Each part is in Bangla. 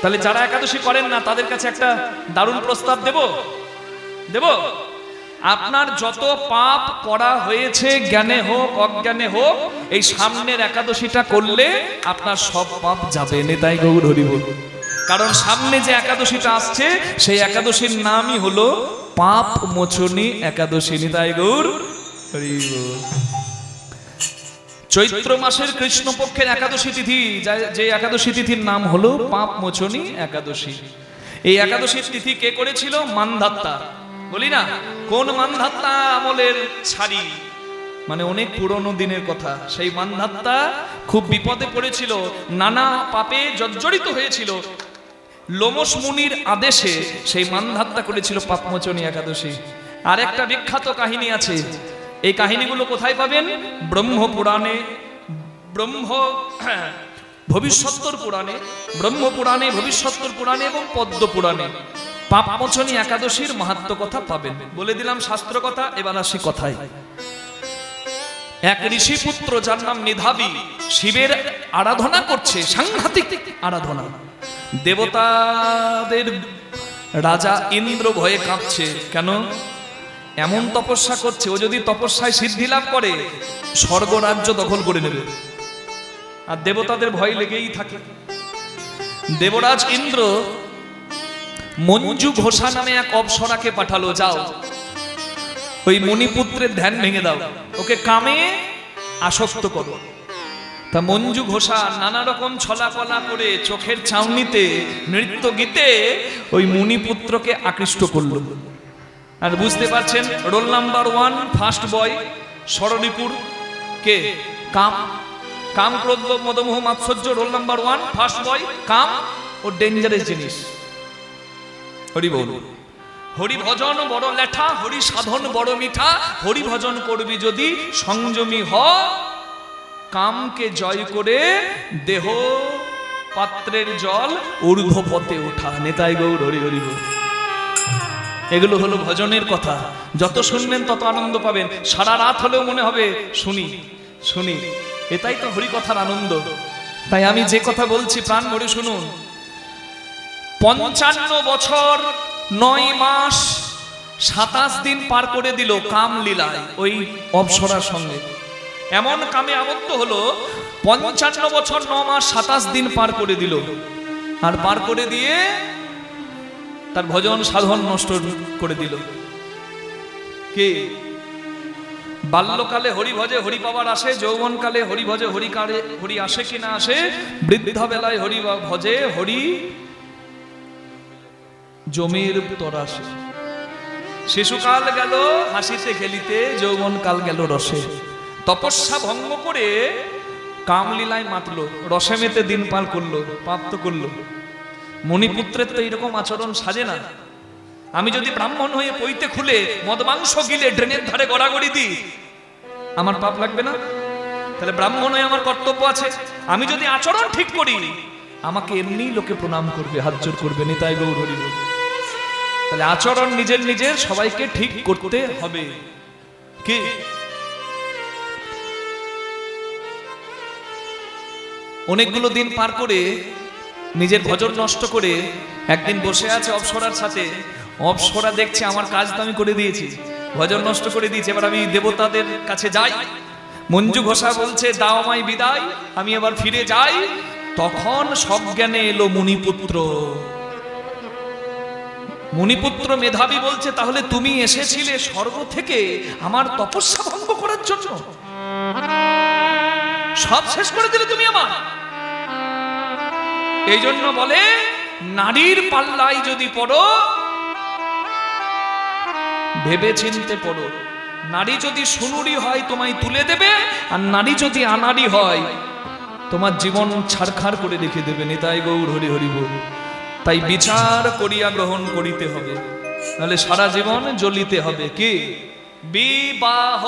তাহলে যারা একাদশী করেন না তাদের কাছে একটা দারুণ প্রস্তাব দেব। আপনার যত পাপ করা হয়েছে জ্ঞানে হোক অজ্ঞানে হোক, এই সামনের একাদশীটা করলে আপনার সব পাপ যাবে। নেতাই গৌর হরি বল। কারণ সামনে যে একাদশীটা আসছে সেই একাদশীর নামই হলো পাপ মোচনী একাদশী। নিতাই গৌর হরি বল। চৈত্র মাসের কৃষ্ণপক্ষের একাদশী তিথি, যে একাদশী তিথির নাম হলো পাপ মোচনী একাদশী। এই একাদশীর তিথি কে করেছিল? মানধাত্তা। বলি না, কোন মানধাত্তা আমলের ছাড়ি, মানে অনেক পুরনো দিনের কথা। সেই মানধাত্তা খুব বিপদে পড়েছিল, নানা পাপে জর্জরিত হয়েছিল। লোমশ মুনির আদেশে সেই মানধাত্তা করেছিল পাপমোচনী একাদশী। আর একটা বিখ্যাত কাহিনী আছে, এই কাহিনীগুলো কোথায় পাবেন? ব্রহ্মপুরাণে, ভবিষ্যত্তর পুরাণে, ব্রহ্মপুরাণে, ভবিষ্যত্তর পুরাণে এবং পদ্ম পুরাণে পাপমোচনী একাদশীর মাহাত্ম্য কথা পাবেন। বলে দিলাম শাস্ত্র কথা, এবার আসি কথায়। এক ঋষি পুত্র যার নাম মেধাবী শিবের আরাধনা করছে, সাংঘাতিক আরাধনা। দেবতাদের রাজা ইন্দ্র ভয়ে কাঁপছে। কেন? এমন তপস্যা করছে, ও যদি তপস্যায় সিদ্ধি লাভ করে স্বর্গরাজ্য দখল করে নেবে। আর দেবতাদের ভয় লেগেই থাকে। দেবরাজ ইন্দ্র মঞ্জু ঘোষা নামে এক অপ্সরাকে পাঠালো, যাও ওই মণিপুত্রের ধ্যান ভেঙে দাও, ওকে কামে আসক্ত করো। তা মঞ্জু ঘোষা নানা রকম ছলাকলা করে চোখের চাউনিতে নৃত্য গীতে ওই মুনিপুত্রকে আকৃষ্ট করলো। আর বুঝতে পারছেন, রোল নাম্বার 1 ফার্স্ট বয় ষড়রিপুর কে? কাম। কাম, ক্রোধ, লোভ, মদ, মোহ, মাৎসর্য। রোল নাম্বার 1 ফার্স্ট বয় কাম। ও ডেঞ্জারাস জিনিস। হরি বল। হরি ভজন বড় লেঠা, হরি সাধন বড় মিঠা। হরি ভজন করবি যদি সংযমী হ, কামকে জয় করে দেহ পাত্রের জল ঊর্ধ্বপথে ওঠা। নেতাই গৌর হরি হরি বল। এগুলো হলো ভজনের কথা। যত শুনবেন তত আনন্দ পাবেন। সারা রাত হলেও মনে হবে শুনি শুনি। এটাই তো হরি কথার আনন্দ। তাই আমি যে কথা বলছি প্রাণ ভরে শুনুন। 55 বছর 9 মাস 27 দিন পার করে দিল কাম লীলায় ওই অপ্সরার সঙ্গে। এমন কামে আবদ্ধ হলো 55 বছর 9 মাস 27 দিন পার করে দিল। আর পার করে দিয়ে তার ভজন সাধন নষ্ট করে দিল। কে? বাল্যকালে হরি ভজে হরি পাওয়ার আসে, যৌবনকালে হরি ভজে হরি কারে হরি আসে কি না আসে, বৃদ্ধা বেলায় হরি ভজে হরি জমির তরাসে। শিশুকাল গেল হাসিতে খেলিতে, যৌবনকাল গেল রসে। তপস্যা ভঙ্গ করে কামলীলায় মাতলো, রসে মেতে দিন পার করলো, পাপ তো করলো। মণিপুত্রের তো এইরকম আচরণ সাজে না। আমি যদি ব্রাহ্মণ হয়ে পইতে খুলে মদ মাংস গিলে ড্রেনের ধারে গড়াগড়ি দিই, আমার পাপ লাগবে না? তাহলে ব্রাহ্মণ হয়ে আমার কর্তব্য আছে। আমি যদি আচরণ ঠিক করি, আমাকে এমনি লোকে প্রণাম করবে, হাত জোড় করবে। নিতাই গৌর হরি বল। তাহলে আচরণ নিজের নিজের সবাইকে ঠিক করতে হবে। কি? অনেকগুলো দিন পার করে নিজের ভজন নষ্ট করে একদিন বসে আছে অপ্সরার সাথে। অপ্সরা দেখছে আমার কাজ তো আমি করে দিয়েছি, ভজন নষ্ট করে দিয়েছি, এবার আমি দেবতাদের কাছে যাই। মঞ্জু ঘোষা বলছে দাও আমায় বিদায়, আমি এবার ফিরে যাই। তখন সজ্ঞানে এলো মুনিপুত্র। মুনিপুত্র মেধাবী বলছে, তাহলে তুমি এসেছিলে স্বর্গ থেকে আমার তপস্যা ভঙ্গ করার জন্য? সব শেষ করে দিলে তুমি আমার। এই জন্য বলে নারীর পাল্লায় যদি পড়ো ভেবে চিনতে পড়ো। নারী যদি সুনুরি হয় তোমায় তুলে দেবে, আর নারী যদি আনাড়ি হয় তোমার জীবন ছারখার করে রেখে দেবে। নিতাই গৌর হরি হরি বল। তাই বিচার করিয়া গ্রহণ করিতে হবে, নাহলে সারা জীবন জ্বলিতে হবে। কি? বিবাহ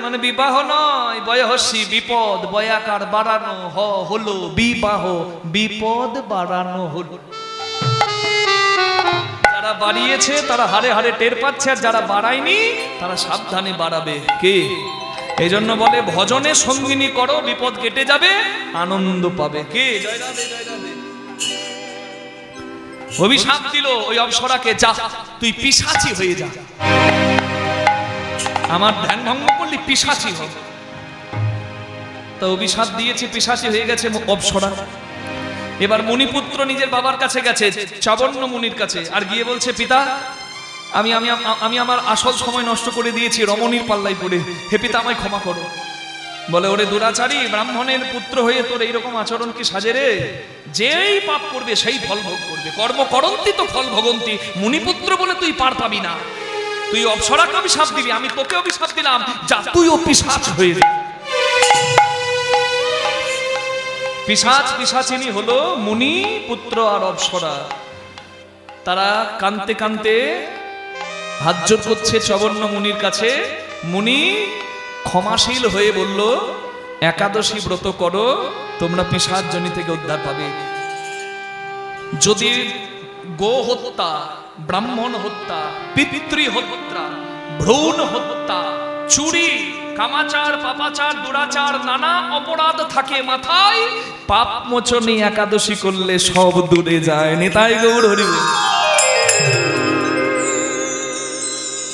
মানে বিবাহ নয়, বয়সী বিপদ, বয়াকার বাড়ানো হলো বিবাহ, বিপদ বাড়ানো হলো। যারা বাড়িয়েছে তারা হারে হারে টের পাচ্ছে, আর যারা বাড়ায়নি তারা সাবধানে বাড়াবে। কে? এই জন্য বলে ভজনে সঙ্গিনী করো, বিপদ কেটে যাবে, আনন্দ পাবে। কে? জয় রাধে, জয় রাধে। অভিশাপ দিল ওই অপ্সরাকে, যা তুই পিশাচি হয়ে যা, আমার ধ্যান ভঙ্গ করলি, পিশাচি হবে। তো অভিশাপ দিয়েছে, পিশাচি হয়ে গেছে অপ্সরা। এবার মুনিপুত্র নিজের বাবার কাছে গেছে, চাবন্য মুনির কাছে, আর গিয়ে বলছে, পিতা আমি আমি আমি আমার আসল সময় নষ্ট করে দিয়েছি রমণীর পাল্লাই পড়ে, হে পিতা আমায় ক্ষমা করো। বলে, ওরে দুরাচারী, ব্রাহ্মণের পুত্র হয়ে তোর এইরকম আচরণ কি সাজে রে? যেই পাপ করবে সেই ফল ভোগ করবে, কর্ম করন্তি তো ফল ভোগন্তি। মুনিপুত্র বলে তুই পার পাবি না, তুই অপ্সরাকে অভিশাপ দিবি, আমি তোকে অভিশাপ দিলাম, যা তুইও পিশাচ হয়ে যা। পিশাচ পিশাচিনী হলো মুনি পুত্র আর অপ্সরা। তারা কানতে কানতে হাত জোর করছে চবন্ন মুনির কাছে। মুনি ক্ষমাশীল হয়ে বলল, একাদশী ব্রত করো, তোমরা পিশাচ জনি থেকে উদ্ধার পাবে। যদি গো হত্যা, ব্রাহ্মণ হত্যা, পিতৃ হত্যা, ভ্রূণ হত্যা, চুরি, কামাচার, পাপাচার, দুরাচার, নানা অপরাধ থাকে মাথায়, পাপ মোচনী একাদশী করলে সব দূরে যায়। নিতাই গৌর হরি বল।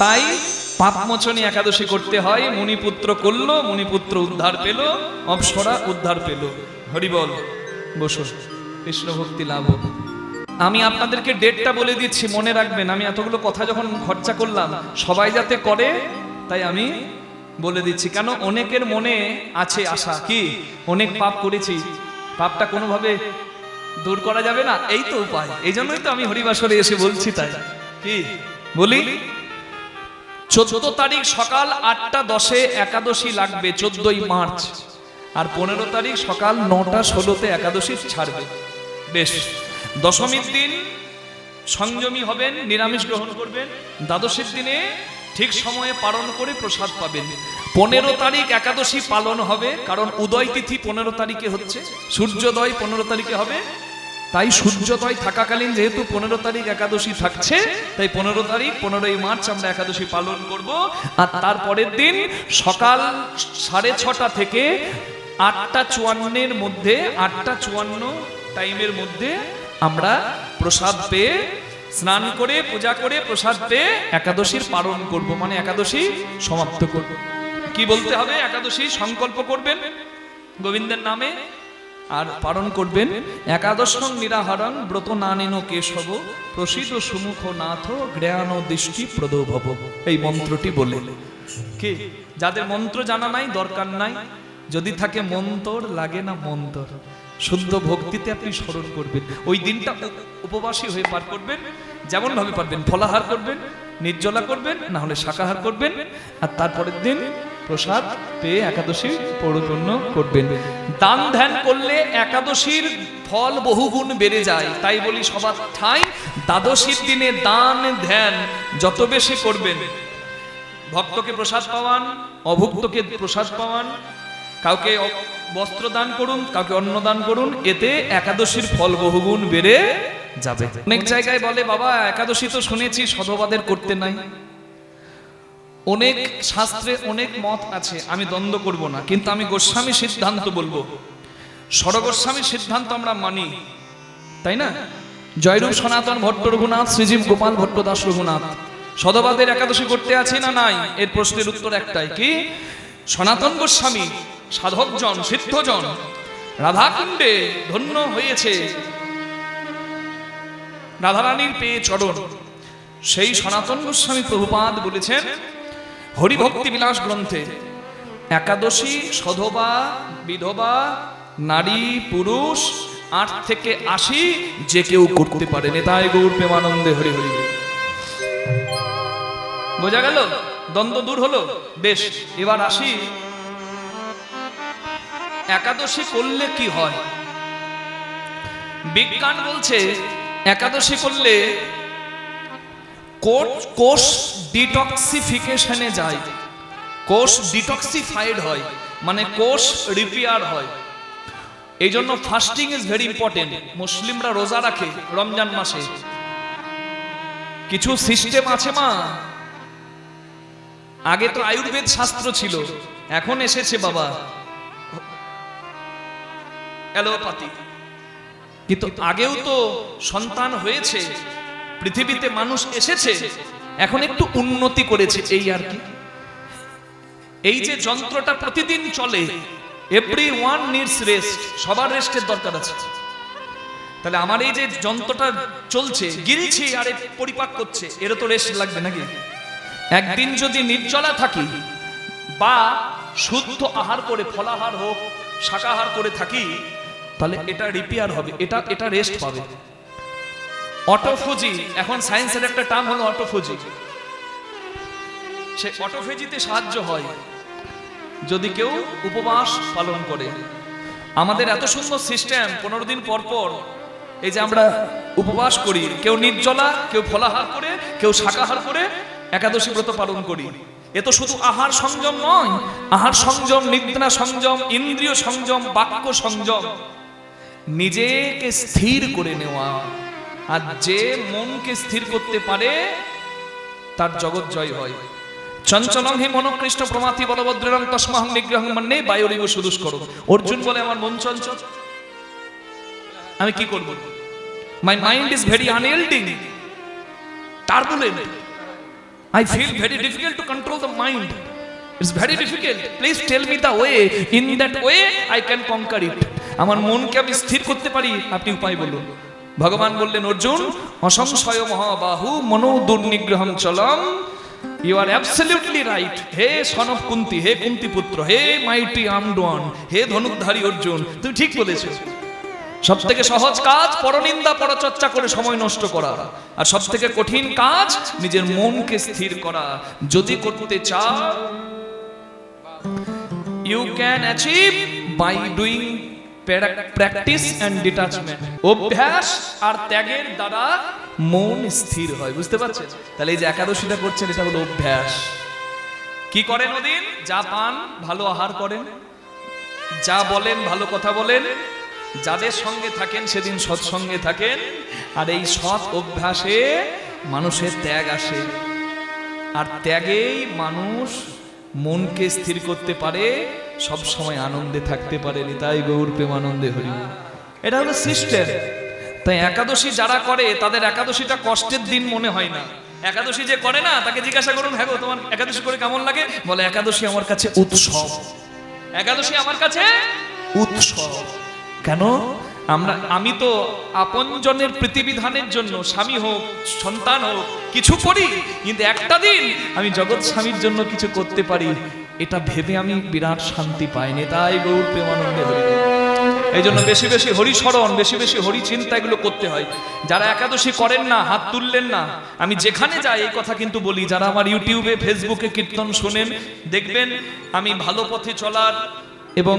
তাই পাপ মোচনী একাদশী করতে হয়। মুনিপুত্র করলো, মুনিপুত্র উদ্ধার পেল, অপ্সরা উদ্ধার পেল। হরি বল। বসো, কৃষ্ণ ভক্তি লাভ। আমি আপনাদেরকে ডেটটা বলে দিচ্ছি, মনে রাখবেন। আমি এতগুলো কথা যখন খরচা করলাম সবাই যাতে করে, তাই আমি বলে দিচ্ছি। কেন অনেকের মনে আছে আশা, কি অনেক পাপ করেছি, পাপটা কোনোভাবে দূর করা যাবে না, এই তো উপায়। এই জন্যই তো আমি হরিবাসরে এসে বলছি। তাই কি বলি, 14 তারিখ সকাল 8:10 একাদশী লাগবে, 14ই মার্চ। আর 15 তারিখ সকাল 9:16 একাদশী ছাড়বে। বেশ, দশমীর দিন সংযমী হবেন, নিরামিষ গ্রহণ করবেন। দ্বাদশীর দিনে ঠিক সময়ে পালন করে প্রসাদ পাবেন। 15 তারিখ একাদশী পালন হবে, কারণ উদয় তিথি 15 তারিখে হচ্ছে, সূর্যোদয় 15 তারিখে হবে। তাই সূর্যোদয় থাকাকালীন যেহেতু 15 তারিখ একাদশী থাকছে, তাই 15 তারিখ 15ই মার্চ আমরা একাদশী পালন করব। আর তারপরের দিন সকাল 6:30 থেকে 8:54 মধ্যে, 8:54 টাইমের মধ্যে আমরা প্রসাদ পেয়ে, স্নান করে, পূজা করে, প্রসাদ পেয়ে একাদশীর পালন করব, মানে একাদশী সমাপ্ত করব। কি বলতে হবে? একাদশী সংকল্প করবেন গোবিন্দের নামে, আর পালন করবেন, একাদশং নিরাহারং ব্রত নানেন কেশব প্রসিদ্ধ সুমুখ নাথ জ্ঞান দৃষ্টি প্রদ ভব। এই মন্ত্রটি বলে, কি যাদের মন্ত্র জানা নাই দরকার নাই, যদি থাকে মন্তর লাগে না মন্তর, শুদ্ধ ভক্তিতে আপনি স্মরণ করবেন। ওই দিনটা উপবাসী হয়ে পার করবেন, যেমন ভাবে পারবেন। ফলাহার করবেন, নির্জলা করবেন, না হলে শাকাহার করবেন, আর তারপরের দিন প্রসাদ পেয়ে একাদশী পরিপূর্ণ করবেন। দান ধ্যান করলে একাদশীর ফল বহুগুণ বেড়ে যায়। তাই বলি সবার ঠাই, দ্বাদশীর দিনে দান ধ্যান যত বেশি করবেন, ভক্তকে প্রসাদ পাওয়ান, অভুক্তকে প্রসাদ পাওয়ান, কাউকে বস্ত্র দান করুন, কাউকে অন্ন দান করুন, এতে একাদশীর ফল বহুগুণ বেড়ে যাবে। অনেক জায়গায় বলে, বাবা একাদশী তো শুনেছি সধবাদের করতে নাই। অনেক শাস্ত্রে অনেক মত আছে, আমি দ্বন্দ্ব করব না, কিন্তু আমি গোস্বামী সিদ্ধান্ত বলবো। সরগোস্বামী সিদ্ধান্ত আমরা মানি, তাই না? জয়রূপ সনাতন ভট্ট রঘুনাথ, শ্রীজীব গোপাল ভট্ট দাস রঘুনাথ। সধবাদের একাদশী করতে আছে না নাই? এর প্রশ্নের উত্তর একটাই, কি সনাতন গোস্বামী সাধকজন, সিদ্ধজন রাধাকুণ্ডে ধন্য হয়েছে, রাধারানীর পেয়ে চরণ। সেই সনাতন গোস্বামী প্রভুপাদ বলেছেন হরিভক্তি বিলাস গ্রন্থে, একাদশী সধবা, বিধবা, নারী, পুরুষ 8 থেকে 80 যে কেউ করতে পারে। নেতাই গৌর প্রেমানন্দে হরি হরি। বোঝা গেল? দ্বন্দ্ব দূর হলো। বেশ, এবার আসি একাদশী করলে কি হয়। বিজ্ঞান বলছে একাদশী করলে কোষ ডিটক্সিফিকেশনে যায়, কোষ ডিটক্সিফাইড হয়, মানে কোষ রিপেয়ার হয়। এই জন্য ফাস্টিং ইজ ভেরি ইম্পর্টেন্ট। মুসলিমরা রোজা রাখে রমজান মাসে, কিছু সিস্টেম আছে মা। আগে তো আয়ুর্বেদ শাস্ত্র ছিল, এখন এসেছে বাবা অ্যালোপ্যাথি, কিন্তু আগেও তো সন্তান হয়েছে, পৃথিবীতে মানুষ এসেছে, এখন একটু উন্নতি করেছে এই আর কি। এই যে যন্ত্রটা প্রতিদিন চলে, এভরিওয়ান নিডস রেস্ট, সবার রেস্টের দরকার আছে। তাহলে আমার এই যে যন্ত্রটা চলছে, গিলছি আর পরিপাক করছে, এরও তো রেস্ট লাগবে নাকি? একদিন যদি নির্জলা থাকি বা শুদ্ধ আহার করে, ফলাহার হোক শাকাহার করে থাকি, তাহলে এটা রিপেয়ার হবে, এটা রেস্ট পাবে। অটোফেজি, এখন সায়েন্সের একটা টার্ম হলো অটোফেজি। সে অটোফেজিতে সাহায্য হয় যদি কেউ উপবাস পালন করে। আমাদের এত সুন্দর সিস্টেম, 15 দিন পর পর এই যে আমরা উপবাস করি, কেউ নির্জলা, কেউ ফলাহার করে, কেউ শাকাহার করে একাদশী ব্রত পালন করি। এ তো শুধু আহার সংযম নয়, আহার সংযম, নিদ্রা সংযম, ইন্দ্রিয় সংযম, বাক্য সংযম, নিজেকে স্থির করে নেওয়া। আর যে মনকে স্থির করতে পারে তার জগৎ জয় হয়। চঞ্চলং হি মনোকৃষ্ট প্রমাতি বলভদ্রং তস্মাহং নিগ্রহং মন্যে বায়ুরিব সুদুষ্করং। অর্জুন বলে আমার মন চঞ্চল, আমি কি করব? My mind is very unyielding, turbulent. I feel very difficult to control the mind. It's very difficult. Please tell me the way. In that way I can conquer it. আমার মনকে আমি স্থির করতে পারি, আপনি উপায় বলুন। ভগবান বললেন, অর্জুন অসংশয় মহাবাহু মনো দুর্নিগ্রহং চলম। You are absolutely right. Hey son of Kunti, হে কুন্তি পুত্র, হে mighty armed one, হে ধনুকধারী অর্জুন, তুমি ঠিক বলেছো। সব থেকে সহজ কাজ পরনিন্দা পরচর্চা করে সময় নষ্ট করা, আর সব থেকে কঠিন কাজ নিজের মনকে স্থির করা। যদি করতে চাও, you can achieve by doing practice and detachment. অভ্যাস আর ত্যাগের দ্বারা মন স্থির হয়, বুঝতে পারছেন? তাহলে এই যে একাদশীটা করছেন, এটা হলো অভ্যাস। কি করেন ওদিন? যা পান ভালো আহার করেন, যা বলেন ভালো কথা বলেন, যাদের সঙ্গে থাকেন সেদিন সৎসঙ্গে থাকেন। আর এই সৎ অভ্যাসে মানুষের ত্যাগ আসে, আর ত্যাগেই মানুষ মনকে স্থির করতে পারে, সব সময় আনন্দে থাকতে পারে। নিতাই গৌর প্রেমানন্দে হরি। এটা হলো সিস্টেম। তাই একাদশী যারা করে তাদের একাদশীটা কষ্টের দিন মনে হয় না। একাদশী যে করে না, তাকে জিজ্ঞাসা করুন, হ্যাঁ গো তোমার একাদশী করে কেমন লাগে? বলে একাদশী আমার কাছে উৎসব, একাদশী আমার কাছে উৎসব। কেন? আমি তো আপনজনের প্রীতিবিধানের জন্য, স্বামী হোক সন্তান হোক, কিছু করি, কিন্তু একটা দিন আমি জগৎ স্বামীর জন্য কিছু করতে পারি, এটা ভেবে আমি বিরাট শান্তি পাইনি। তাই গৌর প্রেমানন্দে হরি। এই জন্য বেশি বেশি হরিস্মরণ, বেশি বেশি হরি চিন্তা এগুলো করতে হয়। যারা একাদশী করেন না, হাত তুললেন না, আমি যেখানে যাই এই কথা কিন্তু বলি। যারা আমার ইউটিউবে ফেসবুকে কীর্তন শোনেন, দেখবেন আমি ভালো পথে চলার এবং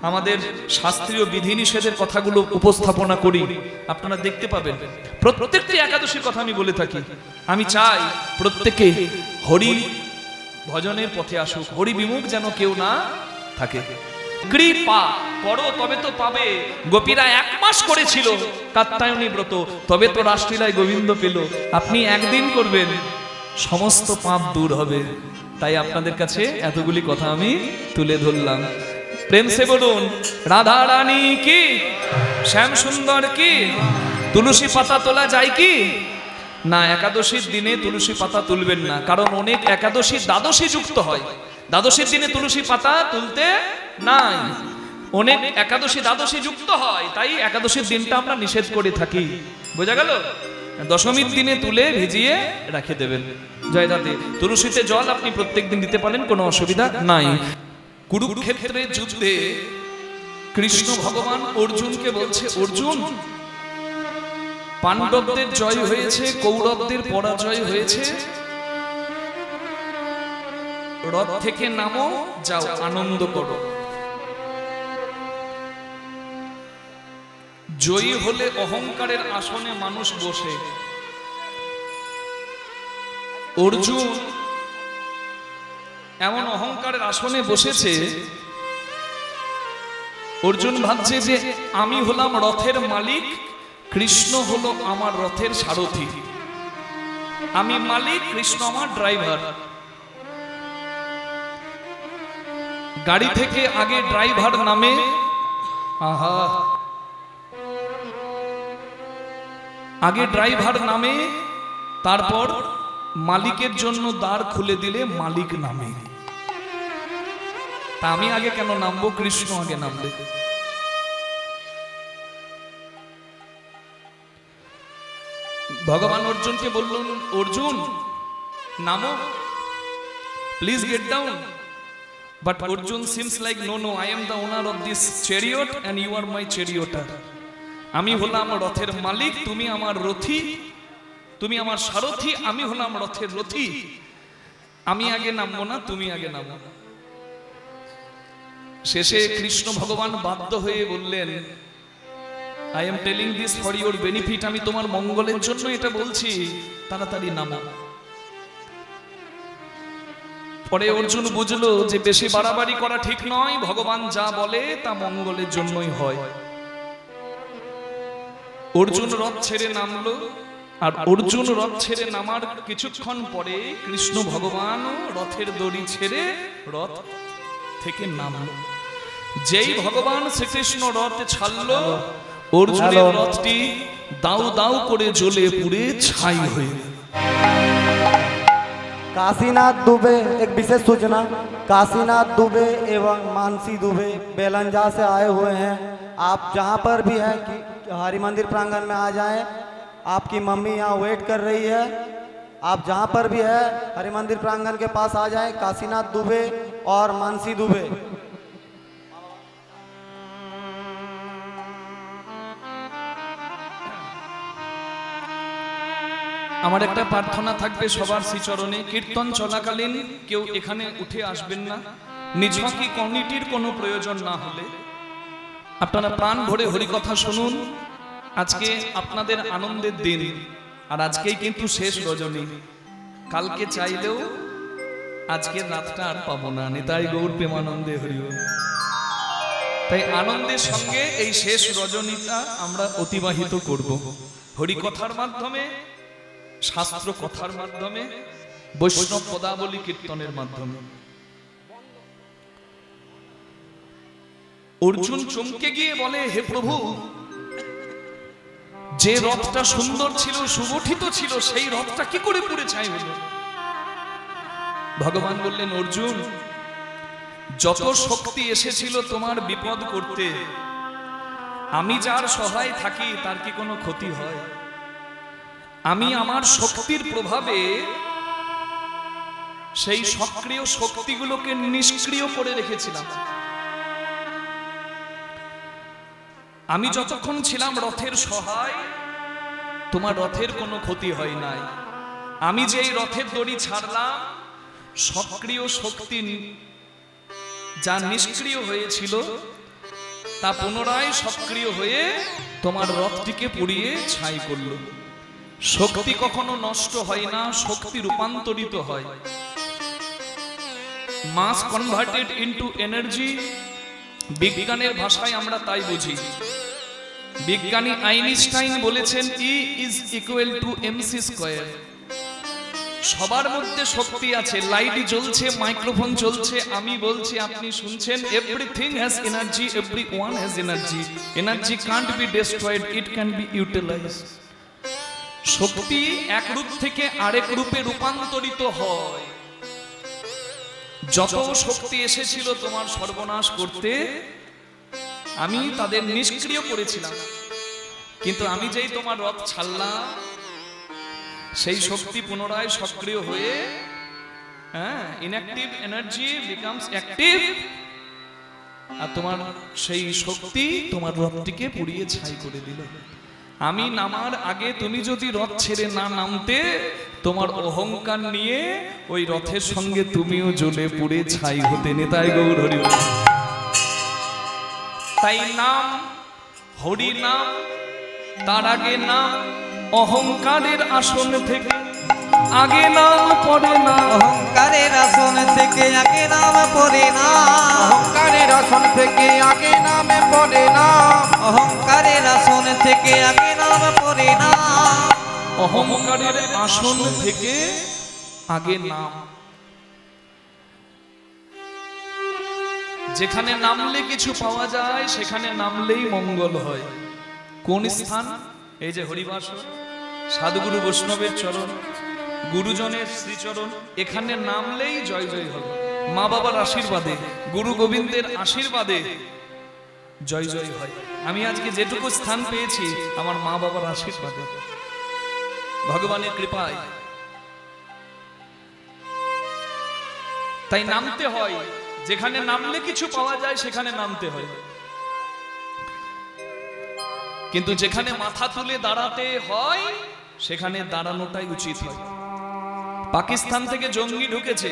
আমাদের শাস্ত্রীয় বিধিনিষেধের কথাগুলো উপস্থাপনা করি, আপনারা দেখতে পাবেন। প্রত্যেকটি একাদশীর কথা আমি বলে থাকি। আমি চাই প্রত্যেকে হরি ভজনের পথে আসুক, হরি বিমুখ যেন কেউ না থাকে। কৃপা করো তবে তো পাবে। গোপীরা 1 মাস করেছিল কাত্যায়নী ব্রত, তবে তো রাসলীলায় গোবিন্দ পেল। আপনি একদিন করবেন, সমস্ত পাপ দূর হবে। তাই আপনাদের কাছে এতগুলি কথা আমি তুলে ধরলাম। প্রেম সে বলুন রাধা রানী কি, শ্যাম সুন্দর কি। তুলসী পাতা তোলা যায় কি না? একাদশীর দিনে তুলসী পাতা তুলবেন না, কারণ অনেক একাদশী দ্বাদশী যুক্ত হয়। দ্বাদশীর দিনে তুলসী পাতা তুলতে নাই। অনেক একাদশী দ্বাদশী যুক্ত হয়, তাই একাদশীর দিনটা আমরা নিষেধ করে থাকি। বোঝা গেল? দশমীর দিনে তুলে ভিজিয়ে রেখে দেবেন। জয় রাধে। তুলসীতে জল আপনি প্রত্যেকদিন দিতে পারেন, কোনো অসুবিধা নাই। কুরুক্ষেত্রের যুদ্ধে কৃষ্ণ ভগবান অর্জুনকে বলছে, অর্জুন পাণ্ডবদের জয় হয়েছে, কৌরবদের পরাজয় হয়েছে, রথ থেকে নামো, যাও আনন্দ করো। জয়ী হলে অহংকারের আসনে মানুষ বসে। অর্জুন এমন অহংকারের আসনে বসেছে, অর্জুন ভাবছে যে আমি হলাম রথের মালিক, কৃষ্ণ হলো আমার রথের সারথি। আমি মালিক, কৃষ্ণ আমার ড্রাইভার। গাড়ি থেকে আগে ড্রাইভার নামে, আহা, আগে ড্রাইভার নামে, তারপর মালিকের জন্য দ্বার খুলে দিলে মালিক নামে। তা আমি আগে কেন নামবো? কৃষ্ণ আগে নামবে। ভগবান অর্জুনকে বললেন, অর্জুন নামো, please get down. But Arjun seems like, no, I am the owner of this chariot and you are my charioteer. আমি হলাম রথের মালিক, তুমি আমার রথী, তুমি আমার সারথী, আমি হলাম রথের রথী। আমি আগে নামবো না, তুমি আগে নামো। শেষে কৃষ্ণ ভগবান বাধ্য হয়ে বললেন, I am telling this for your benefit, আমি তোমার মঙ্গলের জন্য এটা বলছি, তাড়াতাড়ি নামো। পরে অর্জুন বুঝলো যে বেশি বাড়াবাড়ি করা ঠিক নয়, ভগবান যা বলে তা মঙ্গলের জন্যই হয়। অর্জুন রথ ছেড়ে নামলো, আর অর্জুন রথ ছেড়ে নামার কিছুক্ষণ পরে কৃষ্ণ ভগবান রথের দড়ি ছেড়ে রথ থেকে নামলো। যেই ভগবান শ্রীকৃষ্ণ রথ ছাড়লো, অর্জুনের রথটি দাউ দাউ করে জ্বলে পুড়ে ছাই হয়ে। काशीनाथ दुबे, एक विशेष सूचना, काशीनाथ दुबे एवं मानसी दुबे बेलंजा से आए हुए हैं। आप जहां पर भी हैं कि हरि मंदिर प्रांगण में आ जाएं। आपकी मम्मी यहां वेट कर रही है। आप जहां पर भी है हरि मंदिर प्रांगण के पास आ जाएं। काशीनाथ दुबे और मानसी दुबे। আমার একটা প্রার্থনা থাকবে সবার শ্রীচরণে, কীর্তন চলাকালীন কেউ এখানে উঠে আসবেন না। নিছকি কমিটির কোনো প্রয়োজন না হলে আপনারা প্রাণ ভরে হরিকথা শুনুন। আজকে আপনাদের আনন্দের দিন, আর আজকেই কিন্তু শেষ রজনী। কালকে চাইলেও আজকের রাতটা আর পাবো না। নিতাই গৌর প্রেমানন্দে হরি বল। তাই আনন্দের সঙ্গে এই শেষ রজনীটা আমরা অতিবাহিত করব হরিকথার মাধ্যমে, শাস্ত্র কথার মাধ্যমে, বৈষ্ণব পদাবলী কীর্তনের মাধ্যমে। অর্জুন চমকে গিয়ে বলে, হে প্রভু, যে রথটা সুন্দর ছিল, সুগঠিত ছিল, সেই রথটা কি করে পুড়ে ছাই হলো? ভগবান বললেন, অর্জুন, যত শক্তি এসেছিল তোমার বিপদ করতে, আমি যার সহায় থাকি তার কি কোনো ক্ষতি হয়? আমি আমার শক্তির প্রভাবে সেই সক্রিয় শক্তিগুলোকে নিষ্ক্রিয় করে রেখেছিলাম। আমি যতক্ষণ ছিলাম রথের সহায়, তোমার রথের কোনো ক্ষতি হয় নাই। আমি যেই রথের দড়ি ছাড়লাম, সক্রিয় শক্তি যা নিষ্ক্রিয় হয়েছিল তা পুনরায় সক্রিয় হয়ে তোমার রথটিকে পুড়িয়ে ছাই করল। শক্তি কখনো নষ্ট হয় না, শক্তি রূপান্তরিত হয়। মাস কনভার্টেড ইনটু এনার্জি, বিজ্ঞানের ভাষায় আমরা তাই বুঝি। বিজ্ঞানী আইনস্টাইন বলেছেন, E is equal to mc square. সবার মধ্যে শক্তি আছে। লাইট জ্বলছে, মাইক্রোফোন চলছে, আমি বলছি, আপনি শুনছেন। Everything has energy, everyone has energy. Energy can't be destroyed, it can be utilised. শক্তি এক রূপ থেকে আরেক রূপে রূপান্তরিত হয়। যত শক্তি এসেছিল তোমার সর্বনাশ করতে, আমি তাদের নিষ্ক্রিয় করেছিলাম। কিন্তু আমি যেই তোমার রথ ছাড়লাম, সেই শক্তি পুনরায় সক্রিয় হয়ে ইনঅ্যাক্টিভ এনার্জি বিকামস অ্যাক্টিভ, আর তোমার সেই শক্তি তোমার রথটিকে পুড়িয়ে ছাই করে দিল। আমি নামার আগে তুমি যদি রথ ছেড়ে না নামতে, তোমার অহংকার নিয়ে ওই রথের সঙ্গে তুমিও জ্বলে পুড়ে ছাই হতে। নিতাই গৌর হরি বল। তাই নাম, হরি নাম, তার আগে নাম, অহংকারের আসন থেকে আগে নাম পড়ে না। অহংকারের আসন থেকে আগে নাম পড়ে না। অহংকারের আসন থেকে আগে নামে পড়ে না। অহংকারের আসন থেকে আগে নাম পড়ে না। অহংকারের আসন থেকে আগে নাম। যেখানে নামলে কিছু পাওয়া যায় সেখানে নামলেই মঙ্গল হয়। কোন স্থান? এই যে হরিবাস, সাধুগুরু বৈষ্ণবের চরণ, গুরুজনের শ্রীচরণ, এখানে নামলেই জয় জয় হবে। মা বাবার আশীর্বাদে, গুরু গোবিন্দের আশীর্বাদে জয় জয় হয়। আমি আজকে যেটুকু স্থান পেয়েছি আমার মা বাবার আশীর্বাদে, ভগবানের কৃপায়। তাই নামতে হয়, যেখানে নামলে কিছু পাওয়া যায় সেখানে নামতে হয়। কিন্তু যেখানে মাথা তুলে দাঁড়াতে হয় সেখানে দাঁড়ানোটাই উচিত হয়। পাকিস্তান থেকে জঙ্গি ঢুকেছে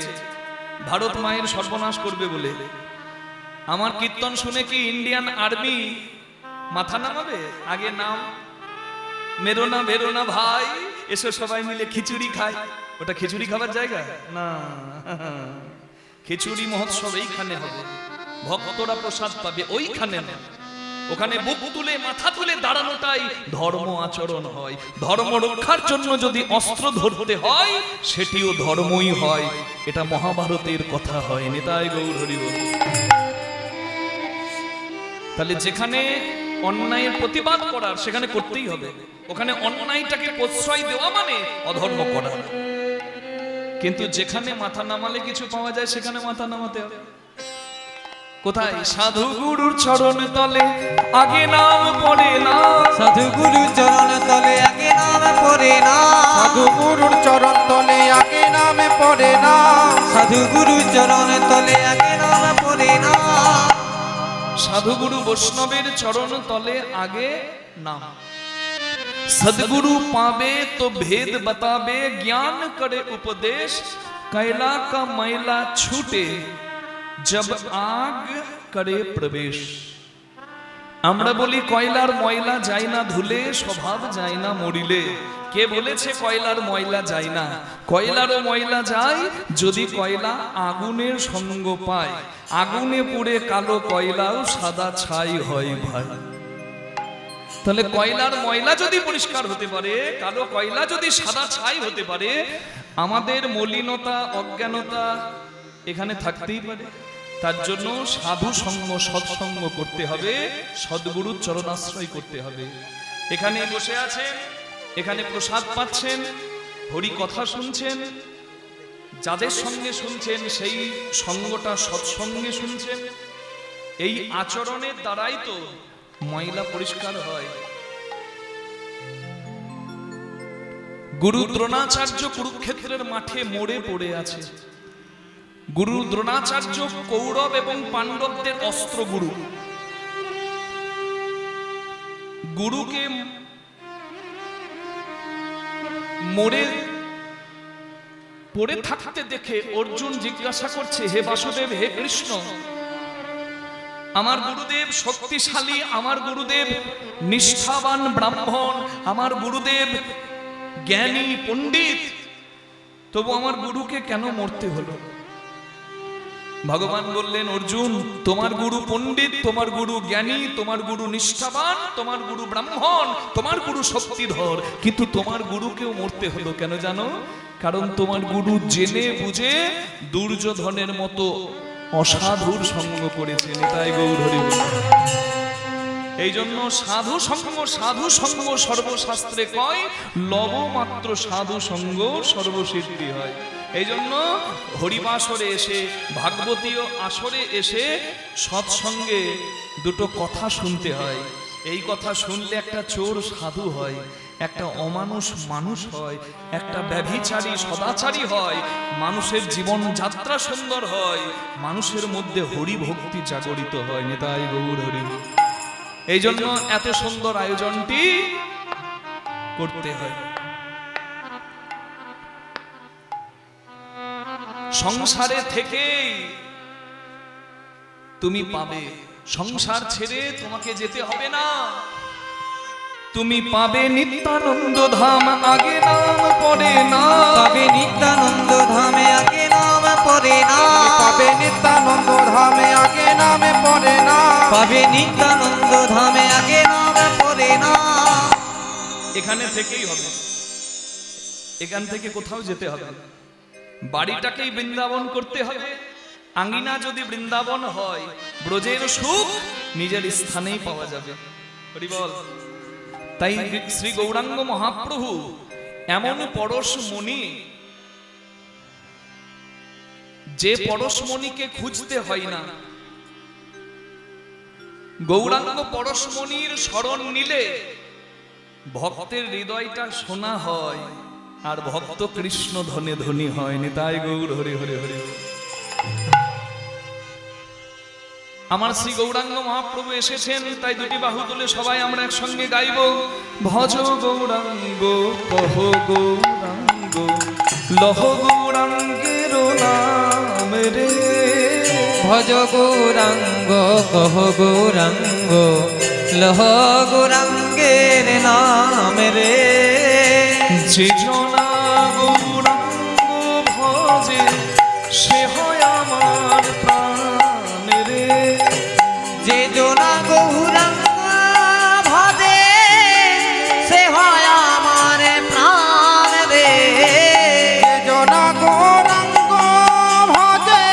ভারত মায়ের সর্বনাশ করবে বলে। আমার কীর্তন শুনে কি ইন্ডিয়ান আর্মি মাথা নামাবে? আগে নাম, মেরো না বেরো না ভাই, এসো সবাই মিলে খিচুড়ি খাই। ওটা খিচুড়ি খাবার জায়গা না, খিচুড়ি মহোৎসব এইখানে হবে, ভক্তরা প্রসাদ পাবে ওইখানে না। ওখানে বুক তুলে মাথা তুলে দাঁড়ানোটাই ধর্ম আচরণ হয়। ধর্ম রক্ষার জন্য যদি অস্ত্র ধরতে হয় সেটিও ধর্মই হয়। এটা মহাভারতের কথা হয়। নিতাই গৌর হরি বল। তাহলে যেখানে অন্যায়ের প্রতিবাদ করার সেখানে করতেই হবে। ওখানে অন্যায়টাকে প্রশ্রয় দেওয়া মানে অধর্ম করা। কিন্তু যেখানে মাথা নামালে কিছু পাওয়া যায় সেখানে মাথা নামাতে হবে। কোথায়? সাধু গুরুর চরণ তলে আগে নাম পড়ে না, সাধু গুরু চরণ তলে আগে নাম পড়ে না, সাধু গুরুর চরণ তলে আগে নামে পড়ে না, সাধু গুরু চরণ তলে আগে নাম পড়ে না। সাধু গুরু বৈষ্ণবের চরণ তলে আগে নাম। सदगुरु पावे तो भेद बतावे, ज्ञान करे उपदेश, कैला का मैला छूटे जब आग करे प्रवेश। আমরা বলি কয়লার ময়লা যায় না ধুলে, স্বভাব যায় না মরিলে। কে বলেছে কয়লার ময়লা যায় না? কয়লারও ময়লা যায় যদি কয়লা আগুনের সঙ্গ পায়। আগুনে পুড়ে কালো কয়লাও সাদা ছাই হয় ভাই। তাহলে কয়লার ময়লা যদি পরিষ্কার হতে পারে, কালো কয়লা যদি সাদা ছাই হতে পারে, আমাদের মলিনতা অজ্ঞানতা এখানে থাকতেই পারে। তার জন্য সাধু সঙ্গ সৎসঙ্গ করতে হবে, সদ্গুরুর চরণাশ্রয় করতে হবে। এখানে বসে আছেন, এখানে প্রসাদ পাচ্ছেন, হরি কথা শুনছেন, যাদের সঙ্গে শুনছেন সেই সঙ্গটা সৎসঙ্গে শুনছেন। এই আচরণের দ্বারাই তো ময়লা পরিষ্কার হয়। গুরু দ্রোণাচার্য কুরুক্ষেত্রের মাঠে মরে পড়ে আছে। গুরু দ্রোণাচার্য কৌরব এবং পাণ্ডবদের অস্ত্র গুরু। গুরুকে মরে পড়ে থাকতে দেখে অর্জুন জিজ্ঞাসা করছে, হে বাসুদেব, হে কৃষ্ণ, আমার গুরুদেব শক্তিশালী, আমার গুরুদেব নিষ্ঠাবান ব্রাহ্মণ, আমার গুরুদেব জ্ঞানী পণ্ডিত, তবু আমার গুরুকে কেন মরতে হলো? ভগবান বললেন, অর্জুন, তোমার গুরু পণ্ডিত, তোমার গুরু জ্ঞানী, তোমার গুরু নিষ্ঠাবান, তোমার গুরু ব্রাহ্মণ, তোমার গুরু শক্তিধর, কিন্তু তোমার গুরুকেও মরতে হলো কেন জানো? কারণ তোমার গুরু জেনে বুঝে দুর্যোধনের মতো অসাধুর সঙ্গ করেছেন। এটাই গৌর হরি বল। এই জন্য সাধু সঙ্গ সর্বশাস্ত্রে কয়, লবমাত্র সাধু সঙ্গ সর্বসিদ্ধি হয়। এই জন্য হরিবাসরে এসে, ভাগবতীয় আসরে এসে সৎসঙ্গে দুটো কথা শুনতে হয়। এই কথা শুনলে একটা চোর সাধু হয়, একটা অমানুষ মানুষ হয়, একটা ব্যভিচারী সদাচারী হয়, মানুষের জীবন যাত্রা সুন্দর হয়, মানুষের মধ্যে হরি ভক্তি জাগরিত হয়। নিতাই গৌর হরি। এই জন্য এত সুন্দর আয়োজনটি করতে হয়। সংসারে থেকেই তুমি পাবে, সংসার ছেড়ে তোমাকে যেতে হবে না। তুমি পাবে নিত্যানন্দ ধাম, আগে নাম পড়ে না, পাবে নিত্যানন্দ ধামে আগে নাম পড়ে না, পাবে নিত্যানন্দ ধামে আগে নামে পড়ে না, পাবে নিত্যানন্দ ধামে আগে নাম পড়ে না। এখানে থেকেই হবে, এখান থেকে কোথাও যেতে হবে না। বাড়িটাকেই বৃন্দাবন করতে হবে, আঙ্গিনা যদি বৃন্দাবন হয়, ব্রজের সুখ নিজের স্থানেই পাওয়া যাবে। হরি বল। তাই শ্রী গৌরাঙ্গ মহাপ্রভু এমন পরশমণি, যে পরশমণিকে খুঁজতে হয় না। গৌরাঙ্গ পরশমণির শরণ নিলে ভক্তের হৃদয়টা সোনা হয়, আর ভক্ত কৃষ্ণ ধনে ধনী হয়। নিতাই গৌর হরি হরি হরি। আমার শ্রী গৌরাঙ্গ মহাপ্রভু এসেছেন, তাই দুটি বাহু তুলে সবাই আমরা একসঙ্গে গাইব। ভজ গৌরাঙ্গ কহ গৌরাঙ্গ লহ গৌরাঙ্গের নাম রে। ভজ গৌরাঙ্গ কহ গৌরাঙ্গ লহ গৌরাঙ্গের নাম রে। যে জনা গৌরাঙ্গ ভজে সে হয় আমার প্রাণ রে। যে জনা গৌরাঙ্গ ভজে সে হয় আমার প্রাণ রে। জনা গৌরাঙ্গ ভজে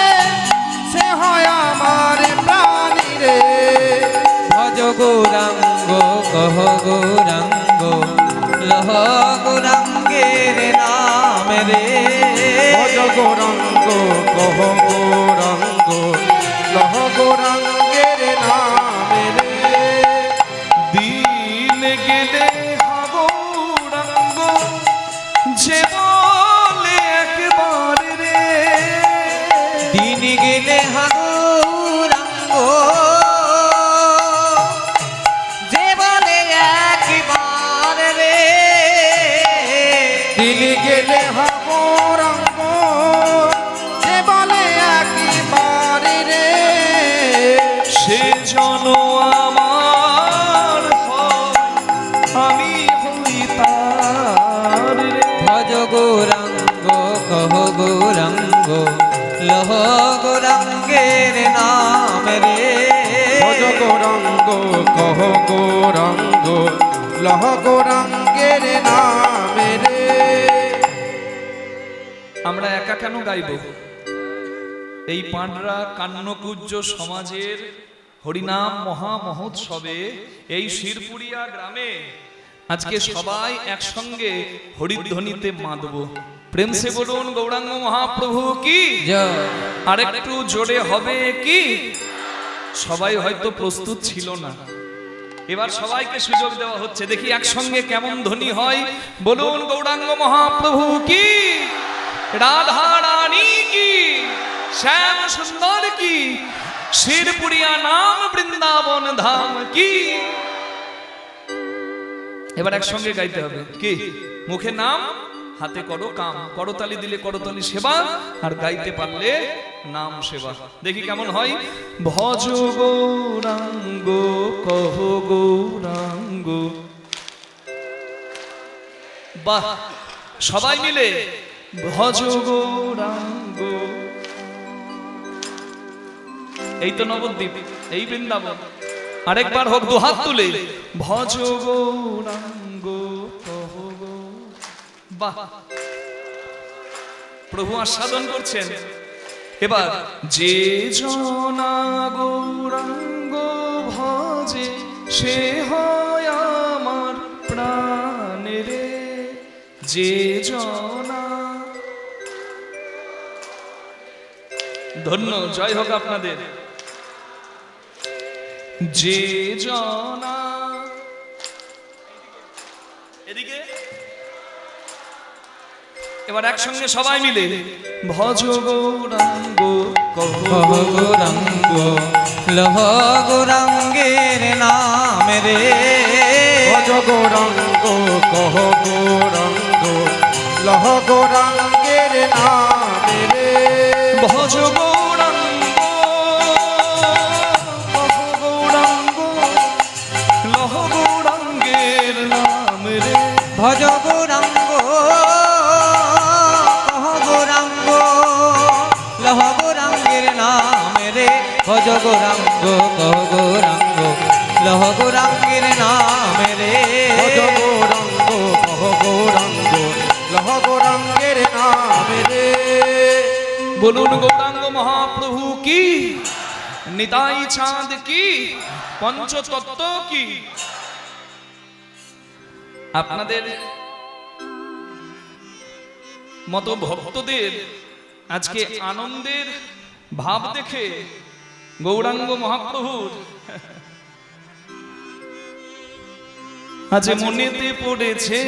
সে হয় আমার প্রাণী রে। ভজ গৌরাঙ্গ কহ গৌরাঙ্গ লহ গৌরাঙ্গের নাম রে। ভজ গৌরাঙ্গ কহ গৌরাঙ্গ লহ গৌরাঙ্গের নাম রে। দিন গেলে গৌরাঙ্গ যে বলে একবার রে। দিন গেলে গৌরাঙ্গ যে বলে একবার রে। দিল গেলে গৌরাঙ্গ যে বলে একবার রে। সে জন আমার হয়, আমি হই তার রে। ভজ গৌরাঙ্গ কহ গৌরাঙ্গ লহ গৌরাঙ্গের নাম রে। ভজ গৌরাঙ্গ কহ গৌরাঙ্গ লহ গৌরাঙ্গের নাম রে। আমরা একা কেন গাইব? এই পাঁডরা কান্নকুজ্জ সমাজের হরিনাম মহা মহোৎসবে এই শিরপুরিয়া গ্রামে আজকে সবাই একসঙ্গে হরিধ্বনিতে মাতব। প্রেম সে বলুন গৌরাঙ্গ মহাপ্রভু কি। আর একটু জোরে হবে কি? সবাই হয়তো প্রস্তুত ছিল না, এবার সবাইকে সুযোগ দেওয়া হচ্ছে। দেখি একসঙ্গে কেমন ধ্বনি হয়। বলুন গৌরাঙ্গ মহাপ্রভু কি, রাধা রানী কি, শ্যাম সুন্দর কি, শিরপুরিয়া নাম বৃন্দাবন ধাম কি। এবার একসঙ্গে গাইতে হবে কি? মুখে নাম, হাতে করো কাম। করতালি দিলে করতালি সেবা, আর গাইতে পারলে নাম সেবা। দেখি কেমন হয়। ভজ গৌরাঙ্গ কহ গৌরাঙ্গ। বাহ, সবাই মিলে ভজ গৌরাঙ্গ। এই তো নবদ্বীপ, এই বৃন্দাবন। আরেকবার হোক দুহাত তুলে। ভজ গৌরাঙ্গ কহ গৌরাঙ্গ। বাহ, প্রভু আস্বাদন করছেন। এবার যে জনা গৌরাঙ্গ ভজে সে হয় আমার প্রাণ রে। যে জনা, ধন্য, জয় হোক আপনাদের। যে জনা, এদিকে এবার একসঙ্গে সবাই মিলে ভজ গৌরাঙ্গ কহ গৌরাঙ্গ লহ গৌরাঙ্গের নাম রে। ভজ গৌরাঙ্গ কহ গৌরাঙ্গ লহ গৌরাঙ্গের নাম রে। ভজ গৌরাঙ্গ কহ গৌরাঙ্গ লহ গৌরাঙ্গের নাম রে। ভজ গৌরাঙ্গ কহ গৌরাঙ্গ লহ গৌরাঙ্গের নাম রে। ভজ গৌরাঙ্গ কহ গৌরাঙ্গ লহ গৌরাঙ্গের নাম রে। ভজ গৌরাঙ্গ কহ গৌরাঙ্গ লহ গৌরাঙ্গের নাম রে। বলুন গৌরাঙ্গ মহাপ্রভু কি, নিতাই চাঁদ কি, পঞ্চতত্ত্ব কি। আপনাদের মতো ভক্তদের আজকে আনন্দের ভাব দেখে গৌরাঙ্গ মহাপ্রভুর আজ মনেতে পড়েছে,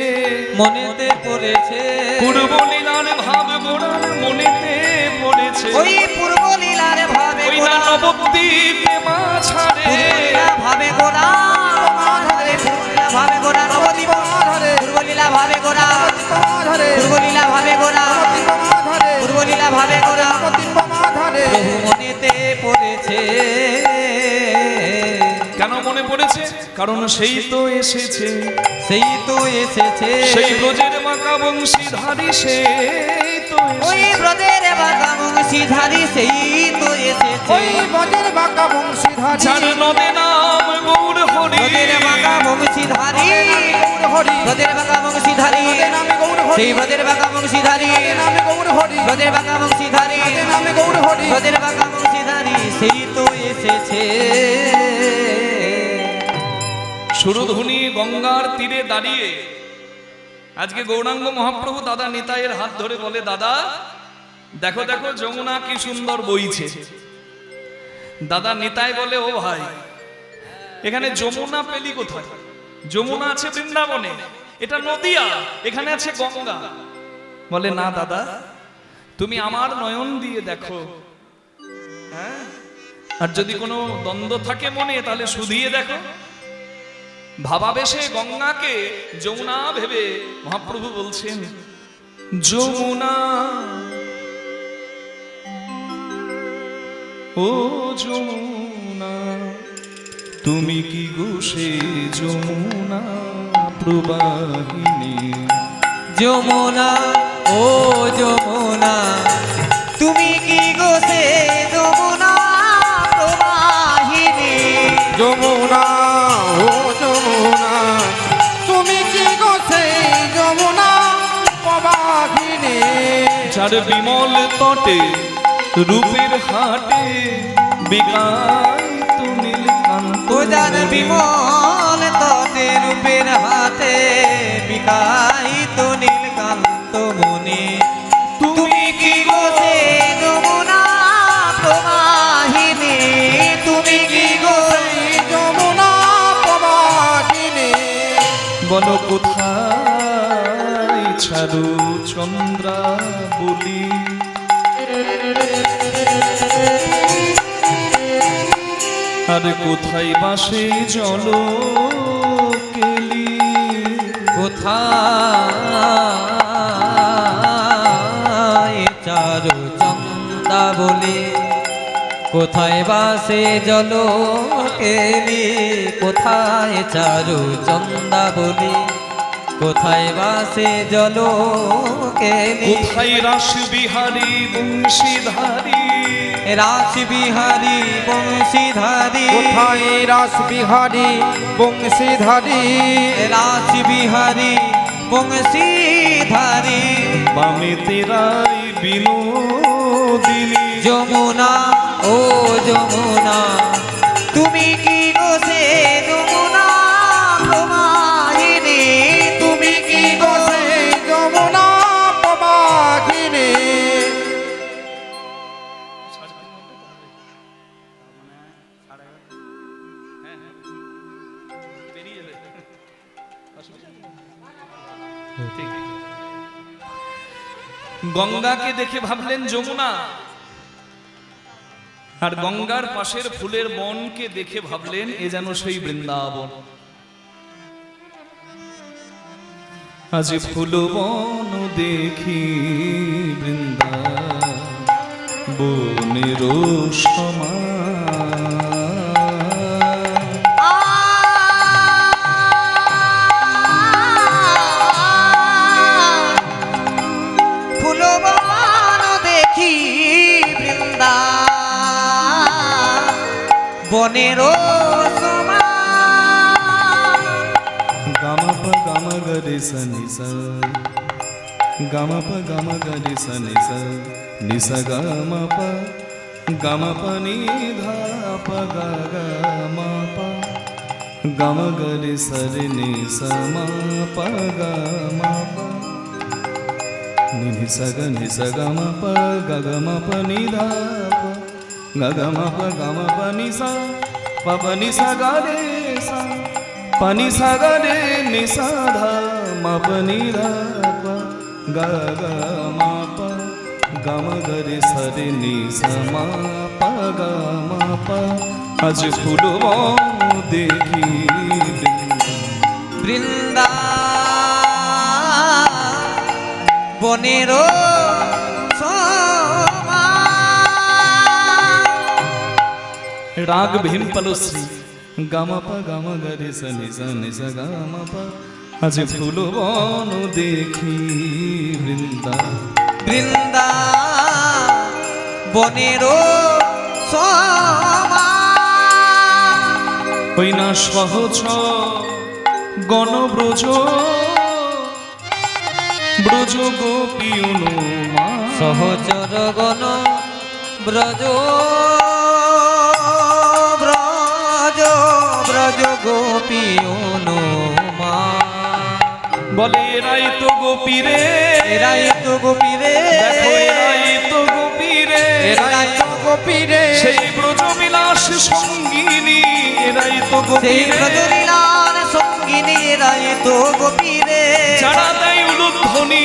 মনেতে পড়েছে পূর্বলীলার ভাব গোড়ার মনেতে পড়েছে। ওই পূর্ব লীলার ভাবে ওই না নবদ্বীপে মাঝারে, পূর্বলীলা ভাবে গোরা পূর্বলীলা ভাবে গোরা নবদ্বীপ পূর্বলীলা ভাবে গোরা পূর্বলীলা ভাবে গোরা পূর্বলীলা ভাবে গোরা প্রভু মনেতে পড়েছে। কেন মনে পড়েছে? কারণ সেই তো এসেছে, সেই তো এসেছে সেই ব্রজের বাঁকা বংশীধারী, সেই তো ওই এসেছে। ব্রজের বাঁকা বংশীধারী, সেই তো এসেছে ওই বজের বাঁকা বংশীধারী, যার নদে নাম গৌর হরি, ব্রজের বাঁকা বংশীধারী, গৌর হরি, ব্রজের বাঁকা বংশীধারী, নামে গৌর হরি, সেই ব্রজের বাঁকা বংশীধারী, নামে গৌর হরি, ব্রজের বাঁকা বংশীধারী, নামে গৌর হরি, ব্রজের বাঁকা বংশীধারী, সেই তো এসেছে। সুরধুনী গঙ্গার তীরে দাঁড়িয়ে আজকে গৌরাঙ্গ মহাপ্রভু দাদা নিতাইয়ের হাত ধরে বলে, দাদা দেখো দেখো যমুনা কি সুন্দর বইছে। দাদা নিতাই বলে, ও ভাই এখানে যমুনা পেলি কোথায়? যমুনা আছে বৃন্দাবনে, এটা নদিয়া, এখানে আছে গঙ্গা। বলে, না দাদা তুমি আমার নয়ন দিয়ে দেখো, হ্যাঁ, আর যদি কোনো দ্বন্দ্ব থাকে মনে তাহলে শুধিয়ে দেখো। ভাবাবেশে গঙ্গাকে যমুনা ভেবে মহাপ্রভু বলছেন, যমুনা ও যমুনা তুমি কি গো সে যমুনা প্রবাহিনী। যমুনা ও যমুনা তুমি কি গো সে যমুনা প্রবাহিনী। যমুনা ও যমুনা তুমি কি গো সেই যমুনা প্রবাহিনী। যার বিমল তটে রূপের হাটে বিকায়িত নীলকান্ত ও যার বিমল তটে রূপের হাতে বিকায়িত নীলকান্ত মনি। তুমি কি গো সে যমুনা প্রবাহিনী। তুমি কি গো সেই যমুনা প্রবাহিনী। বলো কোথায় ছাড়ু চন্দ্রা বলি, আর কোথায় বাসে জল কেলি। কোথায় চারু চন্দা বলে কোথায় বাসে জল কেলি। কোথায় চারু চন্দা বলে কোথায় বাসে জল কেলি। কোথায় রাস বিহারী বংশীধারী, রাস বিহারী বংশীধারী। কোথায় রাস বিহারী বংশীধারী। রাস বিহারী বংশীধারী। বামে তেরাই বিনোদিনী। যমুনা ও যমুনা তুমি কি গো সে যমুনা প্রবাহিনী। তুমি কি গো সে যমুনা প্রবাহিনী। গঙ্গাকে দেখে ভাবলেন যমুনা, আর গঙ্গার পাশের ফুলের বনকে দেখে ভাবলেন এ যেন সেই বৃন্দাবন। আজ ফুল বন দেখি বৃন্দাবনের সমান। ফুলবন দেখি বৃন্দা বনের সমান। গামা পা গামা গরে সনি সা, গামা পা গামা গরে সনি সা, নিসা গামা পা গম পনি ধা প গ গ ম প গম গরি সরি নি স ম প গ ম প নি নি স গ ম প গ গ ম প নি ধা প গ গ ম প গ ম প নি সা প প নি সা গ রে সা প নি সা গ রে নি সা ধা ম প নি ধা প গ গ ম প গম গরি সরি নি স ম প গ ম প আজ ফুলব দেখি বৃন্দা বনেরো রাগ ভীম পলশ্রী গম প গম গরি সনি সনি স গম প আজ ফুলব দেখি বৃন্দা বৃন্দা বনেরো হই না সহজ গণব্রজ ব্রজ গোপী অনুমা সহচর গণ ব্রজ ব্রজ ব্রজ গোপী অনুমা বলে এরাই তো গোপী রে এরাই তো গোপী রে দেখো এরাই তো গোপী রে এরাই তো গোপী রে সেই ব্রজ বিলাস সঙ্গিনী এরাই তো গোপী সেই রে ব্রজলীলার সঙ্গিনী এরাই তো গোপী রে যারা দেয় উলুধ্বনি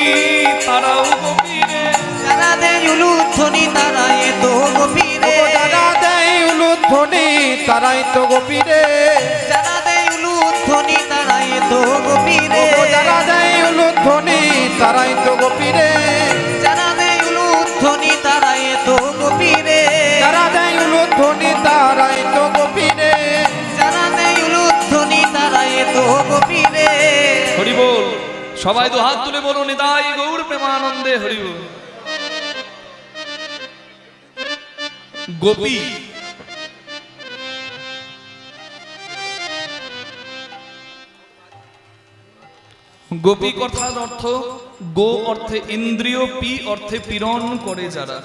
তারাও গোপী রে যারা দেয় উলুধ্বনি তারাই তো গোপী রে যারা দেয় উলুধ্বনি তারাই তো গোপী রে যারা দেয় উলুধ্বনি তারাই তো গোপী রে যারা দেয় উলুধ্বনি তারাই তো গোপী রে যারা দেয় উলুধ্বনি তারাই তো গোপী রে যারা দেয় উলুধ্বনি তারাই তো গোপী রে যারা দেয় উলুধ্বনি তারাই তো গোপী রে হরি বল সবাই তো হাত তুলে বলো নিতাই গৌর প্রেমানন্দে হরি বল গোপী গোপী কথার অর্থ গো অর্থে ইন্দ্রিয় পি অর্থে পীড়ন করে যারা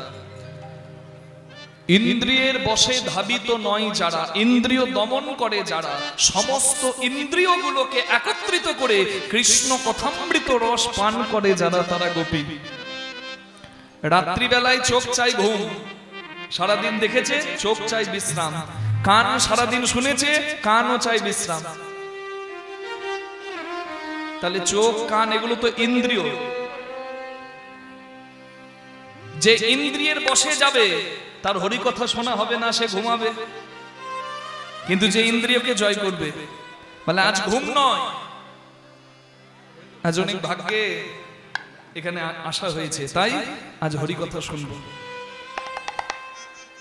ইন্দ্রিয়ের বশে ধাবিত নয় যারা ইন্দ্রিয় দমন করে যারা সমস্ত ইন্দ্রিয়গুলোকে একত্রিত করে কৃষ্ণ কথামৃত রস পান করে যারা তারা গোপী রাত্রিবেলায় চোখ চাই ঘুম সারাদিন দেখেছে চোখ চাই বিশ্রাম কান সারাদিন শুনেছে কানও চাই বিশ্রাম তাহলে চোখ কান এগুলো তো ইন্দ্রিয় যে ইন্দ্রিয়ের বশে যাবে তার হরি কথা শোনা হবে না সে ঘুমাবে কিন্তু যে ইন্দ্রিয়কে জয় করবে মানে আজ ঘুম নয় আজ অনেক ভাগ্যে এখানে আসা হয়েছে তাই আজ হরি কথা শুনবো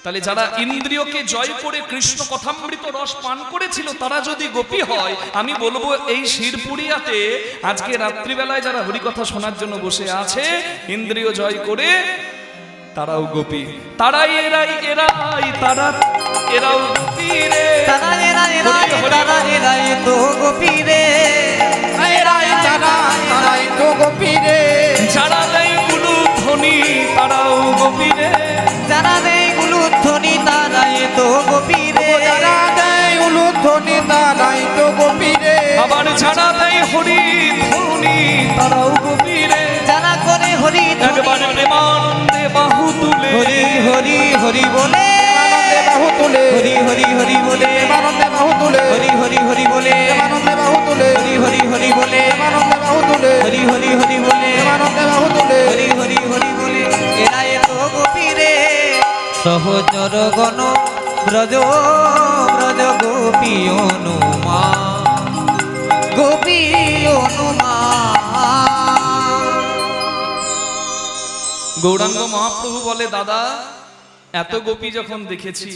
তাহলে যারা ইন্দ্রিয়কে জয় করে কৃষ্ণ কথামৃত রস পান করেছিল তারা যদি গোপী হয় আমি বলবো এই শিরপুরিয়াতে আজকে রাত্রিবেলায় যারা হরি কথা শোনার জন্য বসে আছে ইন্দ্রিয় জয় করে তারাও গোপী তারাই এরাই এরাই তারা এরাও গোপী রে তারা এরাই তারা এরাই তো গোপী রে এরাই যারা তারাই তো গোপী রে যারা দেয় উলুধ্বনি তারাও গোপী রে যারা দেয় উলুধ্বনি তারাই তো গোপী রে যারা দেয় উলুধ্বনি তারাই তো গোপী রে আবার যারা দেয় হরি ধ্বনি তারাও গোপী রে যারা করে হরি একবার প্রেমানন্দে বাহু তুলে হরি হরি হরি বলে আনন্দে বাহু তুলে হরি হরি হরি বলে আনন্দে বাহু তুলে হরি হরি হরি বলে আনন্দে বাহু তুলে হরি হরি হরি বলে আনন্দে বাহু তুলে হরি হরি হরি বলে আনন্দে বাহু তুলে হরি হরি হরি বলে এরাই তো গোপী রে সহচর গণ ব্রজ ব্রজ গোপী অনুমা গোপী অনুমা গৌরাঙ্গ মহাপ্রভু বলে দাদা এত গোপী যখন দেখেছি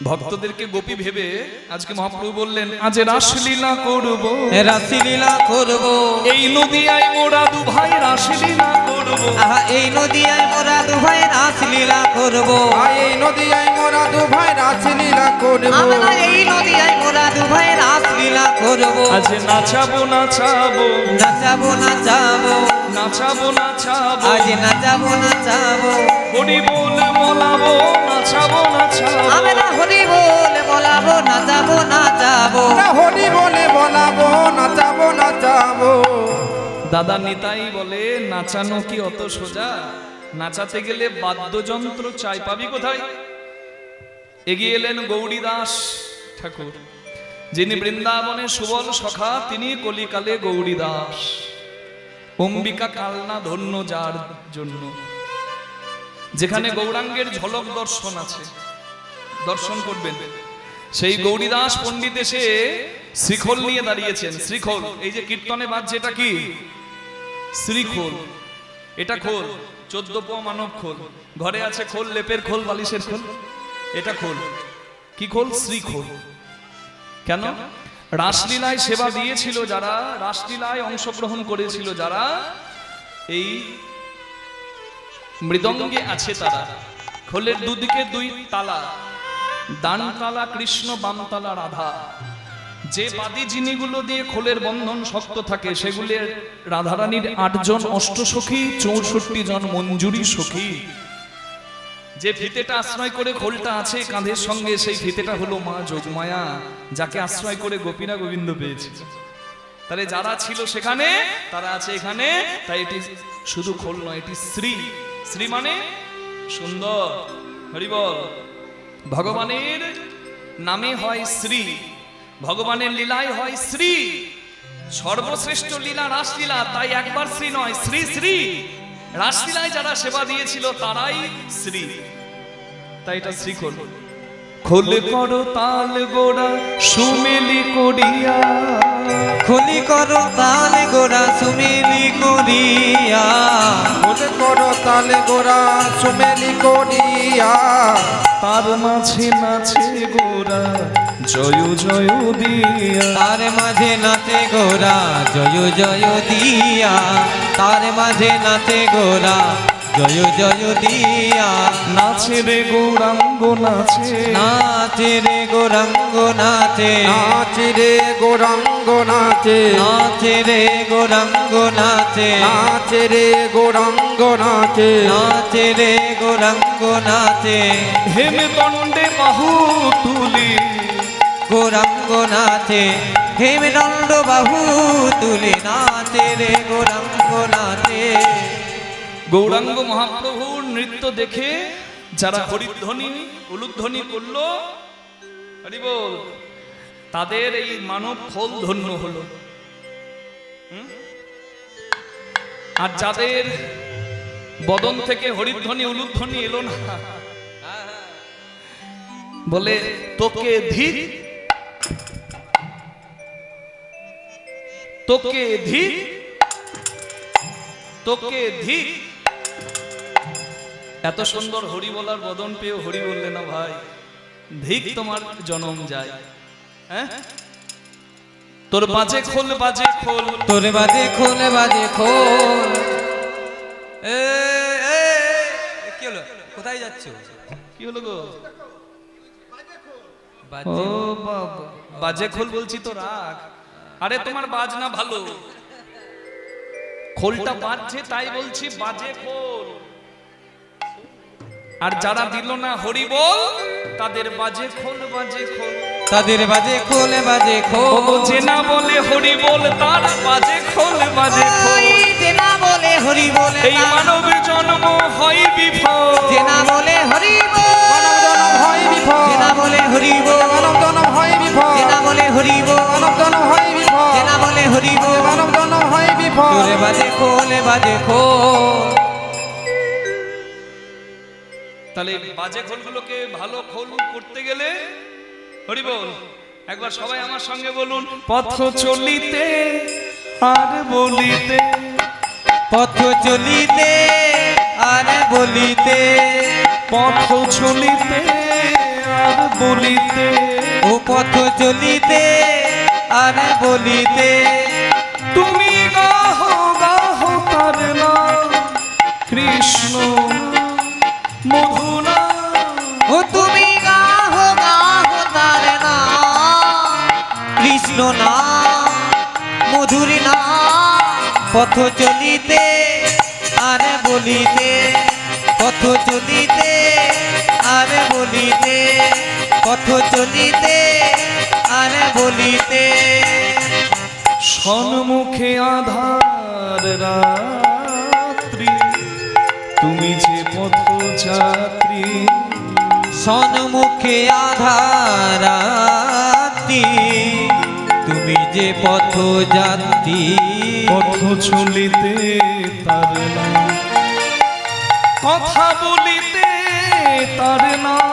ভক্তদেরকে গোপী ভেবে আজকে মহাপ্রভু বললেন আজ রাসলীলা করব রাসলীলা করব এই নদিয়ায় মোরা দু ভাই রাসলীলা করব আহা এই নদিয়ায় মোরা দুভাই রাসলীলা করব এই নদিয়ায় মোরা দু ভাই রাসলীলা করব আমরা এই নদিয়ায় মোরা দুভাই রাসলীলা করব আজ নাচাবো নাচাবো নাচাবো নাচাবো নাচাবো নাচাবো আজ নাচাবো নাচাবো হরি বল বলাবো নাচাবো নাচাবো আমরা হরি বল বলাবো নাচাবো নাচাবো আমরা হরি বলে বলাবো নাচাবো নাচাবো। দাদা নিতাই বলে নাচানো কি অত সোজা? নাচাতে গেলে বাদ্যযন্ত্র চাই, পাবি কোথায়? এগিয়ে এলেন গৌরীদাস ঠাকুর, যিনি বৃন্দাবনে সুবল সখা, তিনি কলিকালে গৌরীদাস। অম্বিকা কালনা ধন্য যার জন্য, যেখানে গৌরাঙ্গের ঝলক দর্শন আছে, দর্শন করবেন। সেই গৌরীদাস পণ্ডিত এসে শ্রীখোল নিয়ে দাঁড়িয়েছেন। শ্রীখোল, এই যে কীর্তনে বাজছে, এটা কি? শ্রীখোল। এটা খোল, 14 পোয়া মানব খোল। ঘরে আছে খোল, লেপের খোল, বালিশের খোল। এটা খোল। কি খোল? শ্রীখোল। কেন? রাসলীলায় সেবা দিয়েছিল যারা, রাসলীলায় অংশগ্রহণ করেছিল যারা, এই মৃদঙ্গে আছে তারা। খোলের দুদিকে 2 তালা, ডান তালা কৃষ্ণ, বাম তালা রাধা। যে বাদি জিনিসগুলো দিয়ে খোলের বন্ধন শক্ত থাকে, সেগুলি রাধারানীর 8 জন অষ্টসখী, 64 জন মঞ্জুরি সখী। যে ফিতেটা আশ্রয় করে খোলটা আছে কাঁধের সঙ্গে, সেই ফিতেটা হলো মা যোগমায়া, যাকে আশ্রয় করে গোপীরা গোবিন্দ পেয়েছে। তাহলে যারা ছিল সেখানে, তারা আছে এখানে। তাই এটি শুধু খোল নয়, এটি শ্রী। শ্রী মানে সুন্দর। হরি বল। ভগবানের নামে হয় শ্রী, ভগবানের লীলায় হয় শ্রী। সর্বশ্রেষ্ঠ লীলা রাসলীলা, তাই একবার শ্রী নয়, শ্রী শ্রী। রাসলীলায় যারা সেবা দিয়েছিল তারাই শ্রী, তাই এটা শ্রীখোল। খোলে করো তাল গোড়া সুমেলি করিয়া, খলি করো তাল গোড়া সুমেলি করিয়া, খোলে করো তালে গোরা সুমেলি করিয়া, তার মাঝে নাচে গোরা জয় জয় দিয়া। তার মাঝে নাচে গোরা জয় জয় দিয়া, তার মাঝে নাচে গোরা জয় জয় দিয়া। নাচে রে গৌরাঙ্গ নাচে, নাচে রে গৌরাঙ্গ নাচে, নাচে রে গৌরাঙ্গ নাচে, নাচে রে গৌরাঙ্গ নাচে, নাচে রে গৌরাঙ্গ নাচে, নাচে রে গৌরাঙ্গ নাচে। হেমে দণ্ডে বাহু তুলি, গৌরাঙ্গ নাচে, হেমদণ্ড বাহু তুলে নাচে রে গৌরাঙ্গ নাচে। গৌরাঙ্গ মহাপ্রভুর নৃত্য দেখে যারা হরিধ্বনি উলুধ্বনি করলো, হরি বল, তাদের এই মানব খোল ধন্য হলো। আর যাদের বদন থেকে হরিধ্বনি উলুধ্বনি এলো না, বলে তোকে ধিক, তোকে ধিক, তোকে ধিক। এত সুন্দর হরি বলার বদন পেয়ে হরি বললে না ভাই, ধিক তোমার জনম যায়। হ্যাঁ, তোর বাজে খোল, বাজে খোল, তোর বাজে খোল, বাজে খোল। এ এ, কি হলো? কোথায় যাচ্ছ? কি হলো গো? বাজে ও বাবা, বাজে খোল বলছি তো রাখ। আরে তোমার বাজনা ভালো, খোলটা বাজছে তাই বলছি বাজে খোল। আর যারা দিল না হরি বল, তাদের বাজে খোল, বাজে খোল। তাদের বাজে খোল, বাজে খোল। যে না বলে হরি বল, তার বাজে খোল, বাজে খোল। যে না বলে হরি বল, এই মানব জন্ম হয় বিফল। যে না বলে হরি বল, মানব জনম হয় বিফল, যে না বলে হরি বল, মানব জনম হয় বিফল, যে না বলে হরি বল, মানব জনম হয় বিফল, যে না বলে হরি বল। মানব জনম হয় বিফল। তোর বাজে খোল, বাজে খোল। তাহলে বাজে খোলগুলোকে ভালো খোল করতে গেলে হরি বল। একবার সবাই আমার সঙ্গে বলুন, পথ চলিতে আর বলিতে, পথ চলিতে আর বলিতে, পথ চলিতে আর বলিতে, ও পথ চলিতে আর বলিতে। তুমি গাহ গাহ তার নাম কৃষ্ণ মধুনা। ও তুমি গাহ গাহ তার নাম কৃষ্ণ নাম মধুর নাম। পথ চলিতে আর বলিতে, পথ চলিতে আর বলিতে, পথ চলিতে আর বলিতে। সন্মুখে আধার রাত্রি, তুমি যে পথযাত্রী। সন্মুখে আধারাতি, তুমি যে পথযাত্রী। পথ চলিতে তার নাম, কথা বলিতে তার নাম,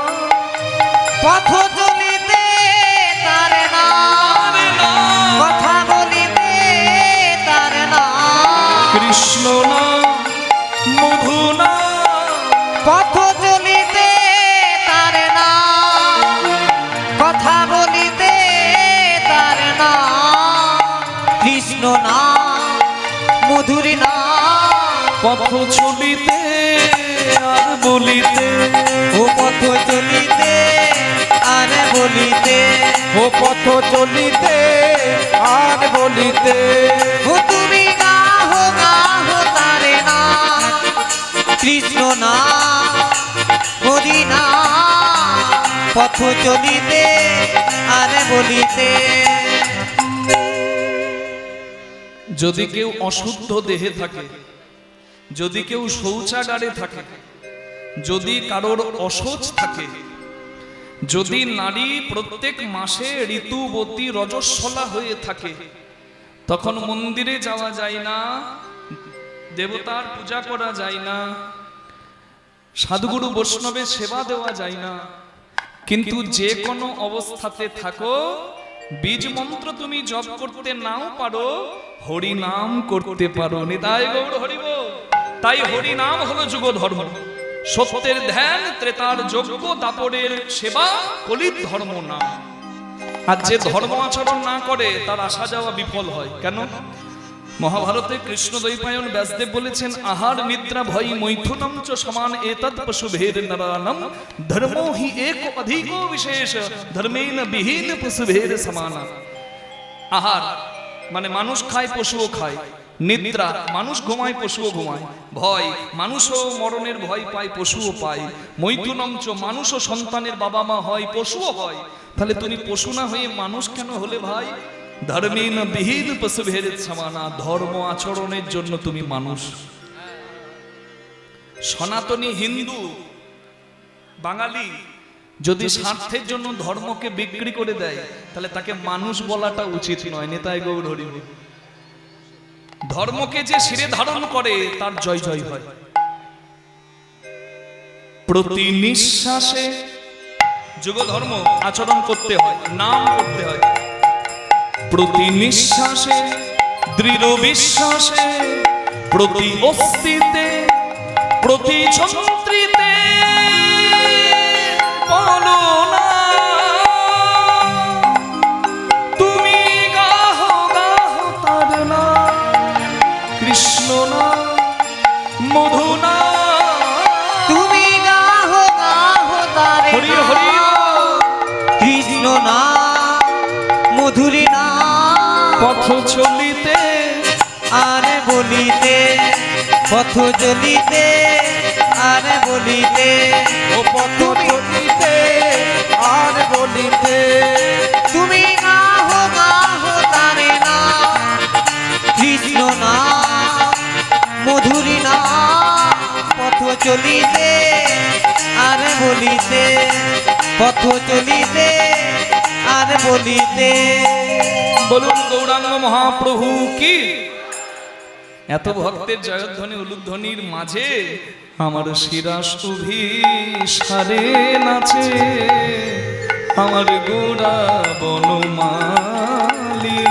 পথ চলিতে তার নাম, কথা বলিতে তার নাম। কৃষ্ণ নাম মধু নাম, পথ চলিতে তার নাম, কথা বলিতে তার নাম। কৃষ্ণ নাম মধুর নাম, পথ চলিতে আর বলিতে। ও পথ চলিতে আর বলিতে, ও পথ চলিতে আর বলিতে। ও তুমি গাহো গাহো তার নাম। কৃষ্ণ নাম হরি নাম, পথ চলিতে আর বলিতে। যদি কেউ অশুদ্ধ দেহে থাকে, যদি কেউ শৌচাগারে থাকে, যদি কারোর অসুচ থাকে, যদি নারী প্রত্যেক মাসে ঋতুবতী রজস্বলা হয়ে থাকে, তখন মন্দিরে যাওয়া যায় না, দেবতার পূজা করা যায় না, সাধুগুরু বৈষ্ণবের সেবা দেওয়া যায় না। কিন্তু যে কোনো অবস্থাতে থাকো, বীজ মন্ত্র তুমি জপ করতে নাও পারো, হরি নাম করতে পারো। নিতাই গৌর হরি বল। তাই হরি নাম হলো যুগ ধর্ম। সত্যের ধ্যান, ত্রেতার যজ্ঞ, দাপরের সেবা, কলির ধর্ম না। আর যে ধর্ম আচরণ না করে তার আসা যাওয়া বিফল হয়। কেন? মহাভারতে কৃষ্ণ দ্বৈপায়ন ব্যাসদেব বলেছেন, আহার নিদ্রা ভয় মৈথুনম চ সমান এতৎ পশুভের নরানম ধর্মো হি এক অধিক বিশেষ ধর্মেন বিহীন পশুভের সমান। আহার মানে মানুষ খায়, পশুও খায়। নিদ্রা মানুষ ঘুমায়, পশুও ঘুমায়। ভয় মানুষও মরণের ভয় পায়, পশুও পায়। মৈথুনম চ মানুষও সন্তানের বাবা মা হয়, পশুও হয়। তাহলে তুমি পশু না হয়ে মানুষ কেন হলে ভাই? ধর্মেন বিহীন পশুভের সমানা, ধর্ম আচরণের জন্য তুমি মানুষ। সনাতনী হিন্দু বাঙালি যদি স্বার্থের জন্য ধর্মকে বিক্রি করে দেয়, তাহলে তাকে মানুষ বলাটা উচিত নয়। নেতাই গৌর হরি বল। ধর্মকে যে শিরে ধারণ করে তার জয় জয় হয়। প্রতি নিঃশ্বাসে যুগ ধর্ম আচরণ করতে হয়, নাম করতে হয়। প্রতি নিঃশ্বাসে দৃঢ় বিশ্বাসে, প্রতি অস্তিতে, প্রতি ছন্ত্রিতে বলো না তুমি গাহো গাহো তার নাম। কৃষ্ণ না মধু না, তুমি গাহো গাহো তার হরি হরি নাম। কৃষ্ণ নাম মধুরী নাম, পথ চলিতে আর বলিতে, পথ চলিতে আর বলিতে। ও পথ চলিতে আর বলিতে। তুমি গাহো গাহো তার নাম। কৃষ্ণ নাম মধুরী নাম, পথ চলিতে আর বলিতে, পথ চলিতে আর বলিতে। বলুন গৌরাঙ্গ মহাপ্রভু কি। এত ভক্তের জয়ধ্বনি উলুধ্বনির মাঝে আমার শিরা শুভি সারে নাচে, আমার গোরা বনমালী।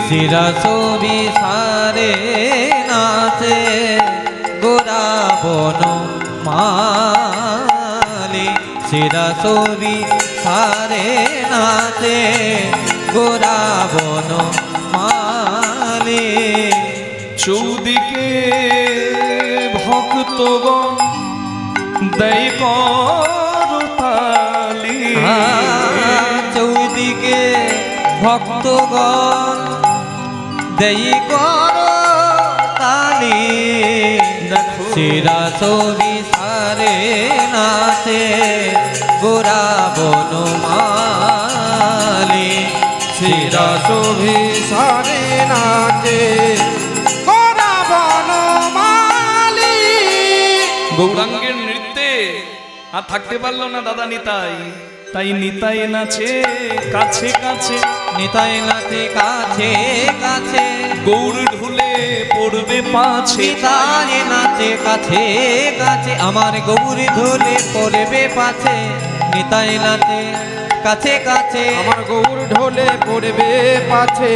শিরা ছবি সারে নাচে, গোরা বন মালি। শিরা ছবি সারে নাচে, গোরা বন মালি। চৌদিকে ভক্তগণ দেয় করতালি, চৌদিকে ভক্তগণ দেই কর তালি। দেখো শিরা ছবি সারে নাচে গোরা বনমালী শিরস অভিসারে নাচে গোরা বনমালী। গৌরাঙ্গের নৃত্যে আর থাকতে পারলো না দাদা নিতাই, তাই নিতাই নাচে কাছে কাছে, নিতাই নাচে কাছে কাছে গৌর ঢুলে পড়বে পাছে। নিতাই নাচে কাছে কাছে আমার গৌরী ধুলে পড়বে পাছে। নিতাই নাচে কাছে কাছে আমার গৌর ঢোলে পড়বে পাছে,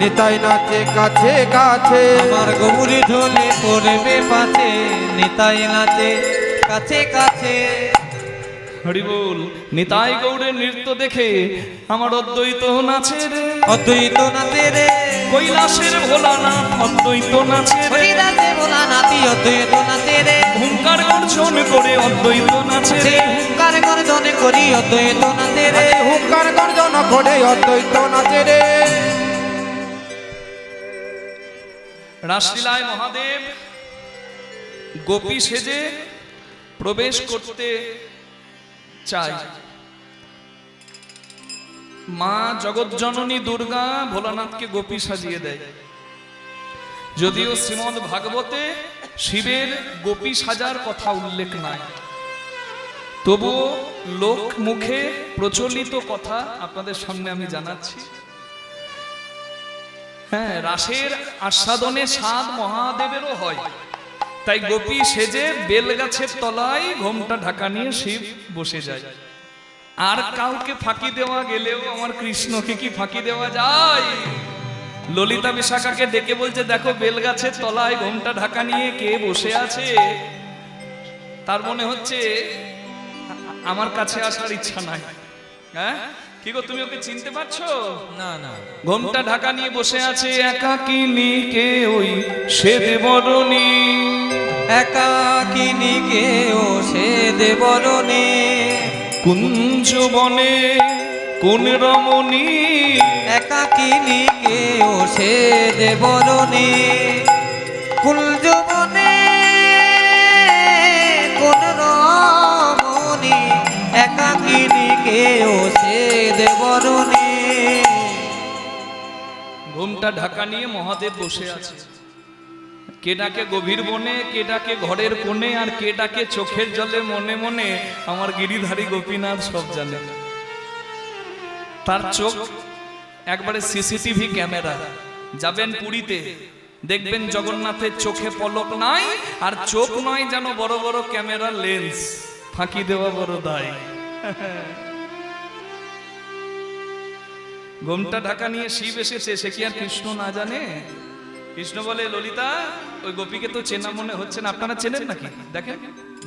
নিতাই নাচে কাছে কাছে। আমার গৌরী ধুলে পড়বে পাছে। নিতাই নাচে কাছে কাছে। হরি বল। নিতাই গৌরের নৃত্য দেখে আমার অদ্বৈত নাচে রে, অদ্বৈত নাচে রে কৈলাসের ভোলানাথ অদ্বৈত নাচে রে, হরিদাসে ভোলা নাচি অদ্বৈত নাচে রে। হুঙ্কার গর্জন করে অদ্বৈত নাচে রে, হুঙ্কার গর্জন করি অদ্বৈত নাচে রে। হুঙ্কার গর্জন করে অদ্বৈত নাচে রে। রাসলীলায় মহাদেব গোপী সেজে প্রবেশ করতে চাই। মা জগৎজননী দুর্গা ভোলানাথকে গোপী সাজিয়ে দেয়। যদিও শ্রীমদ্ ভাগবতে শিবের গোপী সাজার কথা উল্লেখ নাই, তবুও লোক মুখে প্রচলিত কথা আপনাদের সামনে আমি জানাচ্ছি। হ্যাঁ, রাসের আস্বাদনে স্বাদ মহাদেবেরও হয়, তাই গোপী সেজে বেলগাছের তলায় ঘোমটা ঢাকা নিয়ে শিব বসে যায়। আর কাউকে ফাঁকি দেওয়া গেলেও আমার কৃষ্ণকে কি ফাঁকি দেওয়া যায়? ললিতা বিশাখাকে ডেকে বলছে, দেখো বেলগাছের তলায় ঘোমটা ঢাকা নিয়ে কে বসে আছে। তার মনে হচ্ছে আমার কাছে আসার ইচ্ছা নাই। হ্যাঁ, কি গো, তুমি ওকে চিনতে পারছো? না না ঘোমটা ঢাকা নিয়ে বসে আছে একাকিনী কে ওই সে দেবরণী, একাকিনী কে ও সে দেবরণী। কুঞ্জ বনে কোন রমণী, একাকিনী কে ও সে দেবরণী। কুঞ্জ বনে কোন রমণী, একাকিনী কে ও সে দেবরণী। ঘোমটা ঢাকা নিয়ে মহাদেব বসে আছে। কে ডাকে গভীর বনে, কে ডাকে ঘরের কোণে, আর কে ডাকে চোখের জলে মনে মনে, আমার গিরিধারী গোপীনাথ সব জানে। তার চোখ একবারে সিসিটিভি ক্যামেরা। যাবেন পুরীতে, দেখবেন জগন্নাথের চোখে পলক নাই, আর চোখ নয় যেন বড় বড় ক্যামেরা লেন্স, ফাঁকি দেওয়া বড় দায়। ঘোমটা ঢাকা নিয়ে শিব এসেছে, সে কি আর কৃষ্ণ না জানে? কৃষ্ণ বলে, ললিতা ওই গোপীকে তো চেনা মনে হচ্ছে না, আপনারা চেনেন নাকি দেখেন?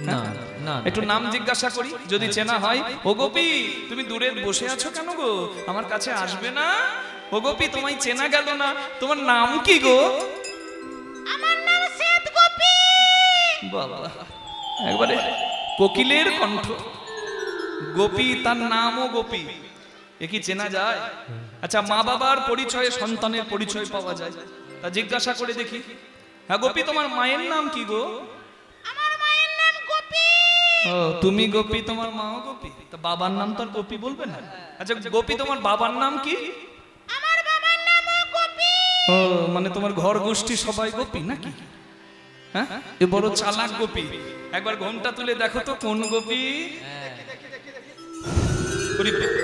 না না একটু নাম জিজ্ঞাসা করি, যদি চেনা হয়। ও গোপী, তুমি দূরে বসে আছো কেন গো? আমার কাছে আসবে না? ও গোপী, তোমায় চেনা গেল না, তোমার নাম কি গো? আমার নাম শ্বেত গোপী। বাবা, একবারে কোকিলের কণ্ঠ। গোপী, তার নামও গোপী, এ কি চেনা যায়? আচ্ছা, মা বাবার পরিচয়ে সন্তানের পরিচয় পাওয়া যায়, তা জিজ্ঞাসা করে দেখি। হ্যাঁ গোপী, তোমার মায়ের নাম কি গো? আমার মায়ের নাম গোপী। ও, তুমি গোপী, তোমার মাও গোপী, তা বাবার নাম তো আর গোপী বলবে না? আচ্ছা গোপী, তোমার বাবার নাম কি? আমার বাবার নামও গোপী। ও, মানে তোমার ঘর গোষ্ঠী সবাই গোপী নাকি? হ্যাঁ, এ বড় চালাক গোপী। একবার ঘোমটা তুলে দেখো তো কোন গোপী। ওরে বাবা,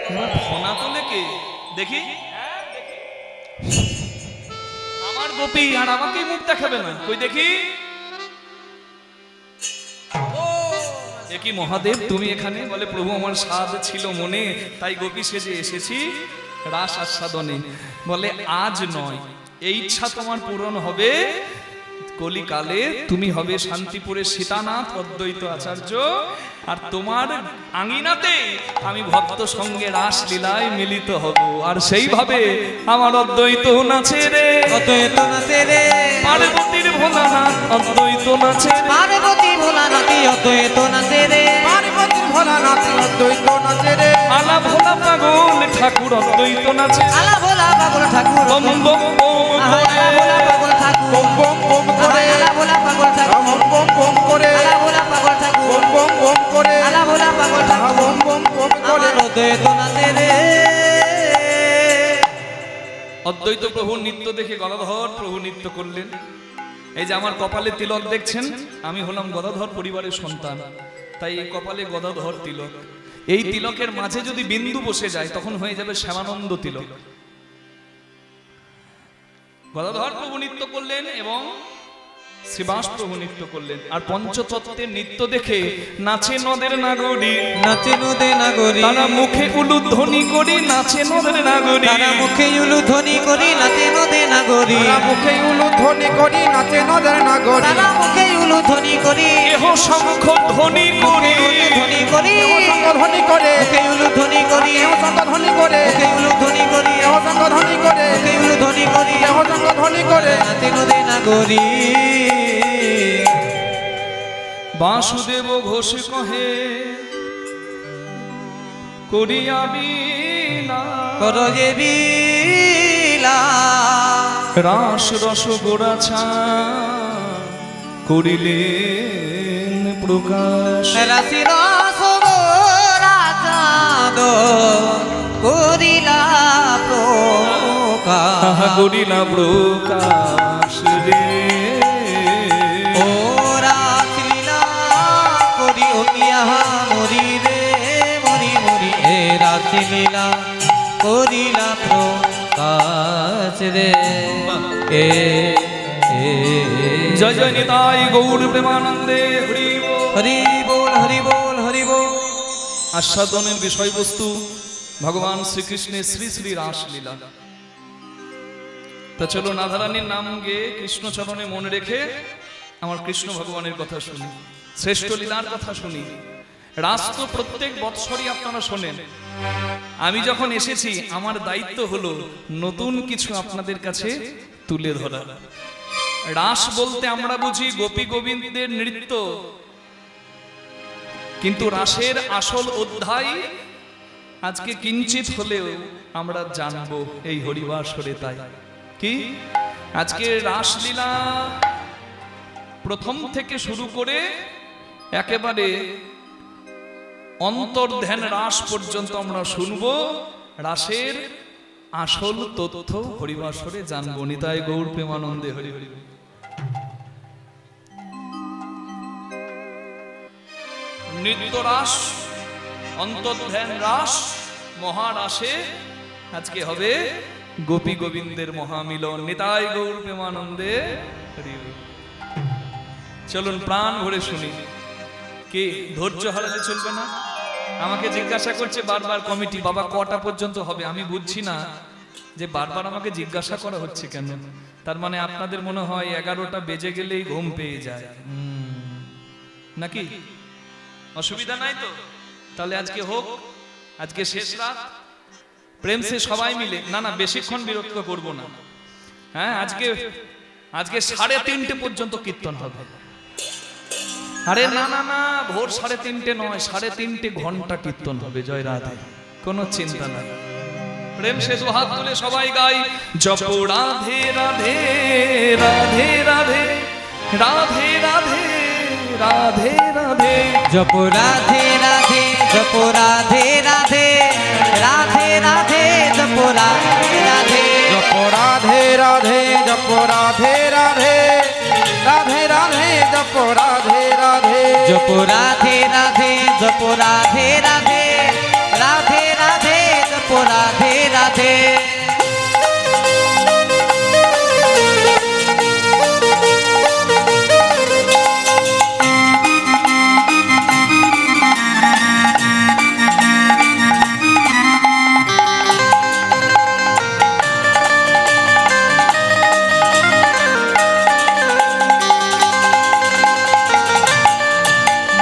এবার ফোনা তোলে কে দেখি। আমার গোপী, আর আমাকেই মুখ দেখাবে না, কই দেখি। এ কি মহাদেব, তুমি এখানে? বলে, প্রভু আমার স্বাদ ছিল মনে, তাই গোপী সেজে এসেছি রাস আস্বাদনে। বলে, আজ নয়, এই ইচ্ছা তোমার পূরণ হবে কলিকালে। তুমি হবে শান্তিপুরের সীতানাথ অদ্বৈত আচার্য, আর তোমার আঙিনাতে আমি ভক্ত সঙ্গে রাস লীলায় মিলিত হব। আর সেইভাবে আমার অদ্বৈত নাচে রে, অদ্বৈত নাচে রে। পার্বতীর ভোলানাথ অদ্বৈত নাচে রে, পার্বতী ভোলানাথী অদ্বৈত নাচে রে। পার্বতী ভোলানাথ অদ্বৈত নাচে রে। আলা ভোলা পাগল ঠাকুর অদ্বৈত নাচে। আলা ভোলা পাগল ঠাকুর বম বম বম আলা ভোলা পাগল ঠাকুর বম বম বম করে, আলা ভোলা পাগল ঠাকুর বম বম বম করে, আলা ভোলা পাগল বেদনাতে রে। অদ্বৈত প্রভু নৃত্য দেখে গদাধর প্রভু নৃত্য করলেন। এই যে আমার কপালে তিলক দেখছেন, আমি হলাম গদাধর পরিবারের সন্তান, তাই এই কপালে গদাধর তিলক। এই তিলকের মাঝে যদি বিন্দু বসে যায় তখন হয়ে যাবে শ্যামানন্দ তিলক। গদাধর প্রভু নৃত্য করলেন এবং শ্রীবাস প্রভু নৃত্য করলেন। আর পঞ্চতত্ত্বের নৃত্য দেখে নাচে নদের নাগরী, নাচে নদে নাগরী, তারা মুখে উলুধ্বনি করি নাচে নদের নাগরী। তারা মুখে উলুধ্বনি করি নাচে নদে নাগরী, তারা মুখে উলুধ্বনি করি নাচে নদের নাগরী, তারা মুখে উলুধ্বনি করি, এহ শঙ্খ ধ্বনি করি, ধ্বনি করি, ধ্বনি করে মুখে উলুধ্বনি করি, ধ্বনি করে মুখে উলুধ্বনি করি, ধ্বনি করে মুখে উলুধ্বনি করি, ধ্বনি করে নাচে নদে নাগরী। বাসুদেব ঘোষ কহে করিয়াবি না করো যে বিলা, রাস রস গোড়াছা করিলেন প্রকাশ। রাশি রস রাজাদ করিলা প্রকাশ, করিলা প্রকাশ রে। ও রাসলীলা করি ও কিয়া মরি রে, মরি মরি এ রাসলীলা করিলা প্রকাশ রে। এ জয় জয় নিতাই গৌর প্রেমানন্দে হরি বল। হরি বল হরি বল হরি বল। আস্বাদনের বিষয়বস্তু ভগবান শ্রীকৃষ্ণের শ্রী শ্রী রাসলীলা। তা চলো রাধারানীর নাম গেয়ে কৃষ্ণচরণে মনে রেখে আমার কৃষ্ণ ভগবানের কথা শুনি, শ্রেষ্ঠ লীলার কথা শুনি। রাস তো প্রত্যেক বৎসরই আপনারা শোনেন। আমি যখন এসেছি আমার দায়িত্ব হলো নতুন কিছু আপনাদের কাছে তুলে ধরা। রাস বলতে আমরা বুঝি গোপী গোবিন্দের নৃত্য, কিন্তু রাসের আসল অধ্যায় আজকে কিঞ্চিত হলেও আমরা জানবো এই হরিবাসরে। তাই কি আজকে রাসলীলা প্রথম থেকে শুরু করে একেবারে অন্তর্ধ্যান রাস পর্যন্ত আমরা শুনবো। রাসের আসল তথ্য হরিবাসরে জানবো। নিতাই গৌর প্রেমানন্দে হরি হরি। নৃত্য রাস, অন্তর্ধ্যান রাস, মহারাসে আজকে হবে গোপী গোবিন্দের মহামিলন। নিতাই গৌর প্রেমানন্দে হরি হরি। চলুন প্রাণ ভরে শুনি। কে ধৈর্য হারালে চলবে না। আমাকে জিজ্ঞাসা করছে বারবার কমিটি, বাবা কটা পর্যন্ত হবে? আমি বুঝছি না যে বারবার আমাকে জিজ্ঞাসা করা হচ্ছে কেন। তার মানে আপনাদের মনে হয় 11টা বেজে গেলেই ঘুম পেয়ে যায় নাকি? অসুবিধা নাই তো? তাহলে আজকে হোক, আজকে শেষ রাত, প্রেম সে সবাই মিলে। না না, বেশিক্ষণ বিরক্ত করব না। হ্যাঁ, আজকে 3:30 পর্যন্ত কীর্তন হবে। আরে না না না, ভোর 3:30 নয়, 3.5 ঘন্টা কীর্তন হবে। জয় রাধে, কোনো চিন্তা নাই। প্রেম সে হাত তুলে সবাই গাই, জপ রাধে রাধে রাধে রাধে রাধে রাধে রাধে রাধে, জপ রাধে রাধে জপ রাধে রাধে রাধে রাধে জপ রাধে রাধে, জপ রাধে রাধে জপ রাধে রাধে রাধে রাধে জপ রাধে রাধে, জপ রাধে রাধে জপ রাধে রাধে রাধে রাধে জপ রাধে রাধে।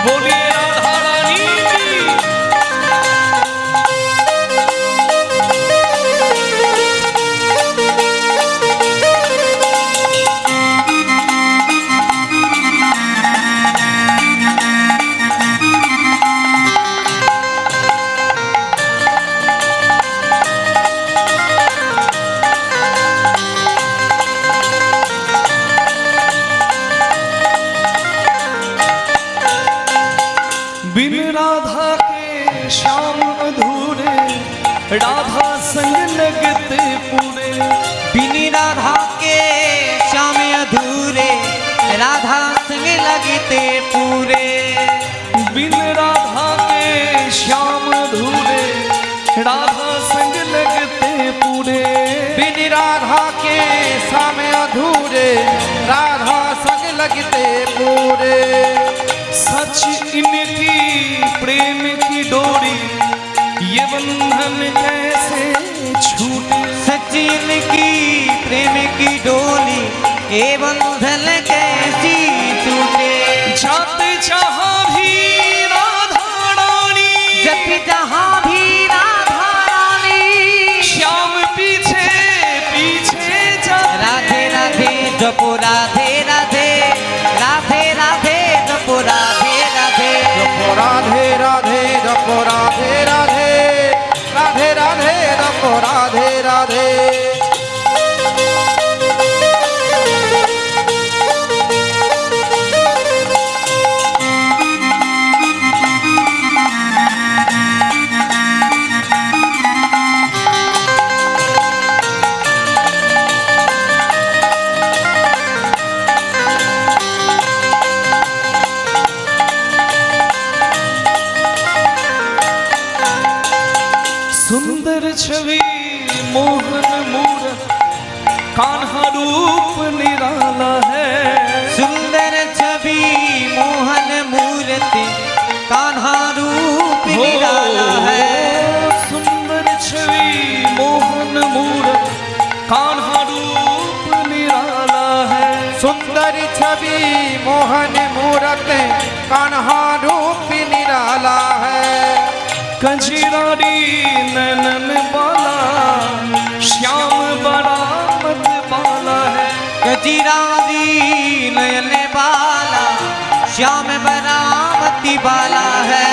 বলিয়ে রাধারানী কি। राधा संग लगते पूरे बिन राधा के श्याम अधूरे राधा संग लगते पूरे बिन राधा के श्याम अधूरे राधा संग लगते पूरे बिन राधा के श्याम अधूरे राधा संग लगते पूरे सच इनकी प्रेम की डोरी ये बंधन कैसे छूटे सचिन की प्रेम की डोली ए बंधन कैसी छूटे जाते जहाँ भी राधा रानी जब जहाँ भी राधा रानी श्याम पीछे पीछे जाते राधे राधे जपो राधे राधे राधे राधे जपो राधे राधे जपो राधे राधे जपो राधे राधे राधे राधे जपो राधे राधे सुंदर छवि मोहन मूरत कान्हा रूप निराला है सुंदर छवि मोहन मूर्ति कान्हा रूप हो, निराला है सुंदर छवि मोहन मूरत कान्हा रूप निराला है सुंदर छवि मोहन मूरत कान्हा रूप निराला है कंजरारी नैनन बाला श्याम बड़ा मत बाला है गजिरारी नयन बाला श्याम बरामती बाला है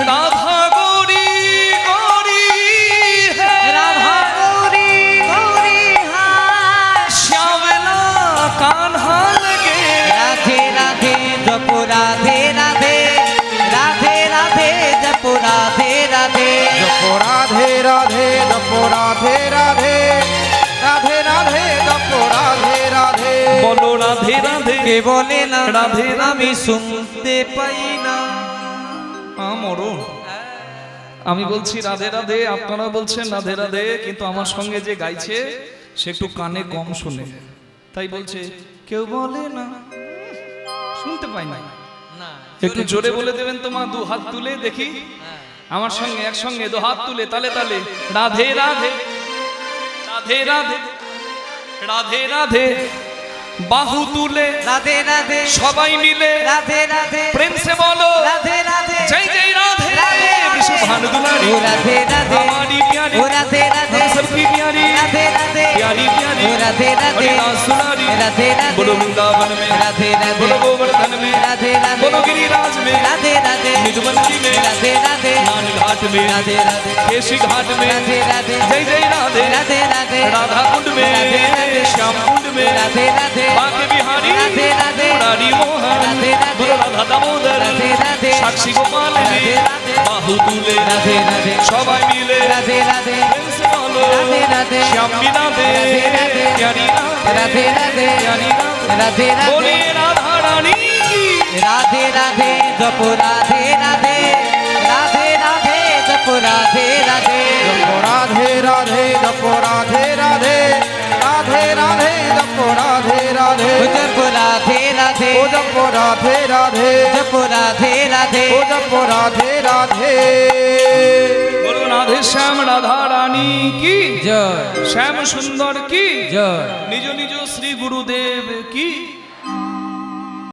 राधा गौरी गौरी है राधा गौरी गौरी है श्यामला कान्हा लगे राधे राधे जपो राधे राधे राधे राधे जपो राधे राधे जपो राधे राधे जपो राधे राधे राधे राधे जपो राधे राधे बोलो राधे राधे কে বলে না রাধে রাধে। আমি শুনতে পাই না মরণ আমি বলছি রাধে রাধে আপনারা বলছেন রাধে রাধে কিন্তু আমার সঙ্গে যে গাইছে সে একটু কানে কম শুনে তাই বলছে কেউ বলে না শুনতে পাই না না একটু জোরে বলে দেবেন তো মা দু হাত তুলে দেখি আমার সঙ্গে একসঙ্গে দু হাত তুলে তালে তালে রাধে রাধে রাধে রাধে রাধে রাধে বাহু তুলে রাধে রাধে সবাই মিলে রাধে রাধে প্রেম সে বলো রাধে রাধে জয় জয় রাধে রাধে विश्व भानु दुलारी ও রাধে রাধে हमारी प्यारी ও রাধে রাধে हम सबकी प्यारी রাধे রাধে प्यारी प्यारी ও রাধे राधे हरिदास दुलारी राधे राधे बोलो वृंदावन में राधे राधे बोलो गोवर्धन में राधे राधे बोलो गिरिराज में राधे राधे निजमंडी में राधे राधे नान घाट में राधे राधे केशी घाट में राधे राधे जय जय राधे राधे राधे राधा कुंड राधे में राधे श्याम कुंड में राधे राधे बाके बिहारी राधे राधे मुरारी मोहन राधे राधे बोलो राधा दामोदर राधे राधे साक्षी गोपाल राधे में राधे बाहु तुले राधे राधे सबाई मिले राधे राधे प्रेम से बोलो राधे राधे श्याम बिना दे राधे राधे प्यारी राधे राधे प्यारी राधे बोले राधे राधा रानी की राधे राधे जपो राधे राधे राधे राधे जपो राधे राधे जपो राधे राधे जपो राधे राधे राधे राधे जपो राधे राधे जपो राधे राधे ओ जपो राधे राधे जपो राधे राधे ओ जपो राधे राधे बोलो राधे श्याम राधा रानी की जय श्याम सुंदर की जय निज निज श्री गुरुदेव की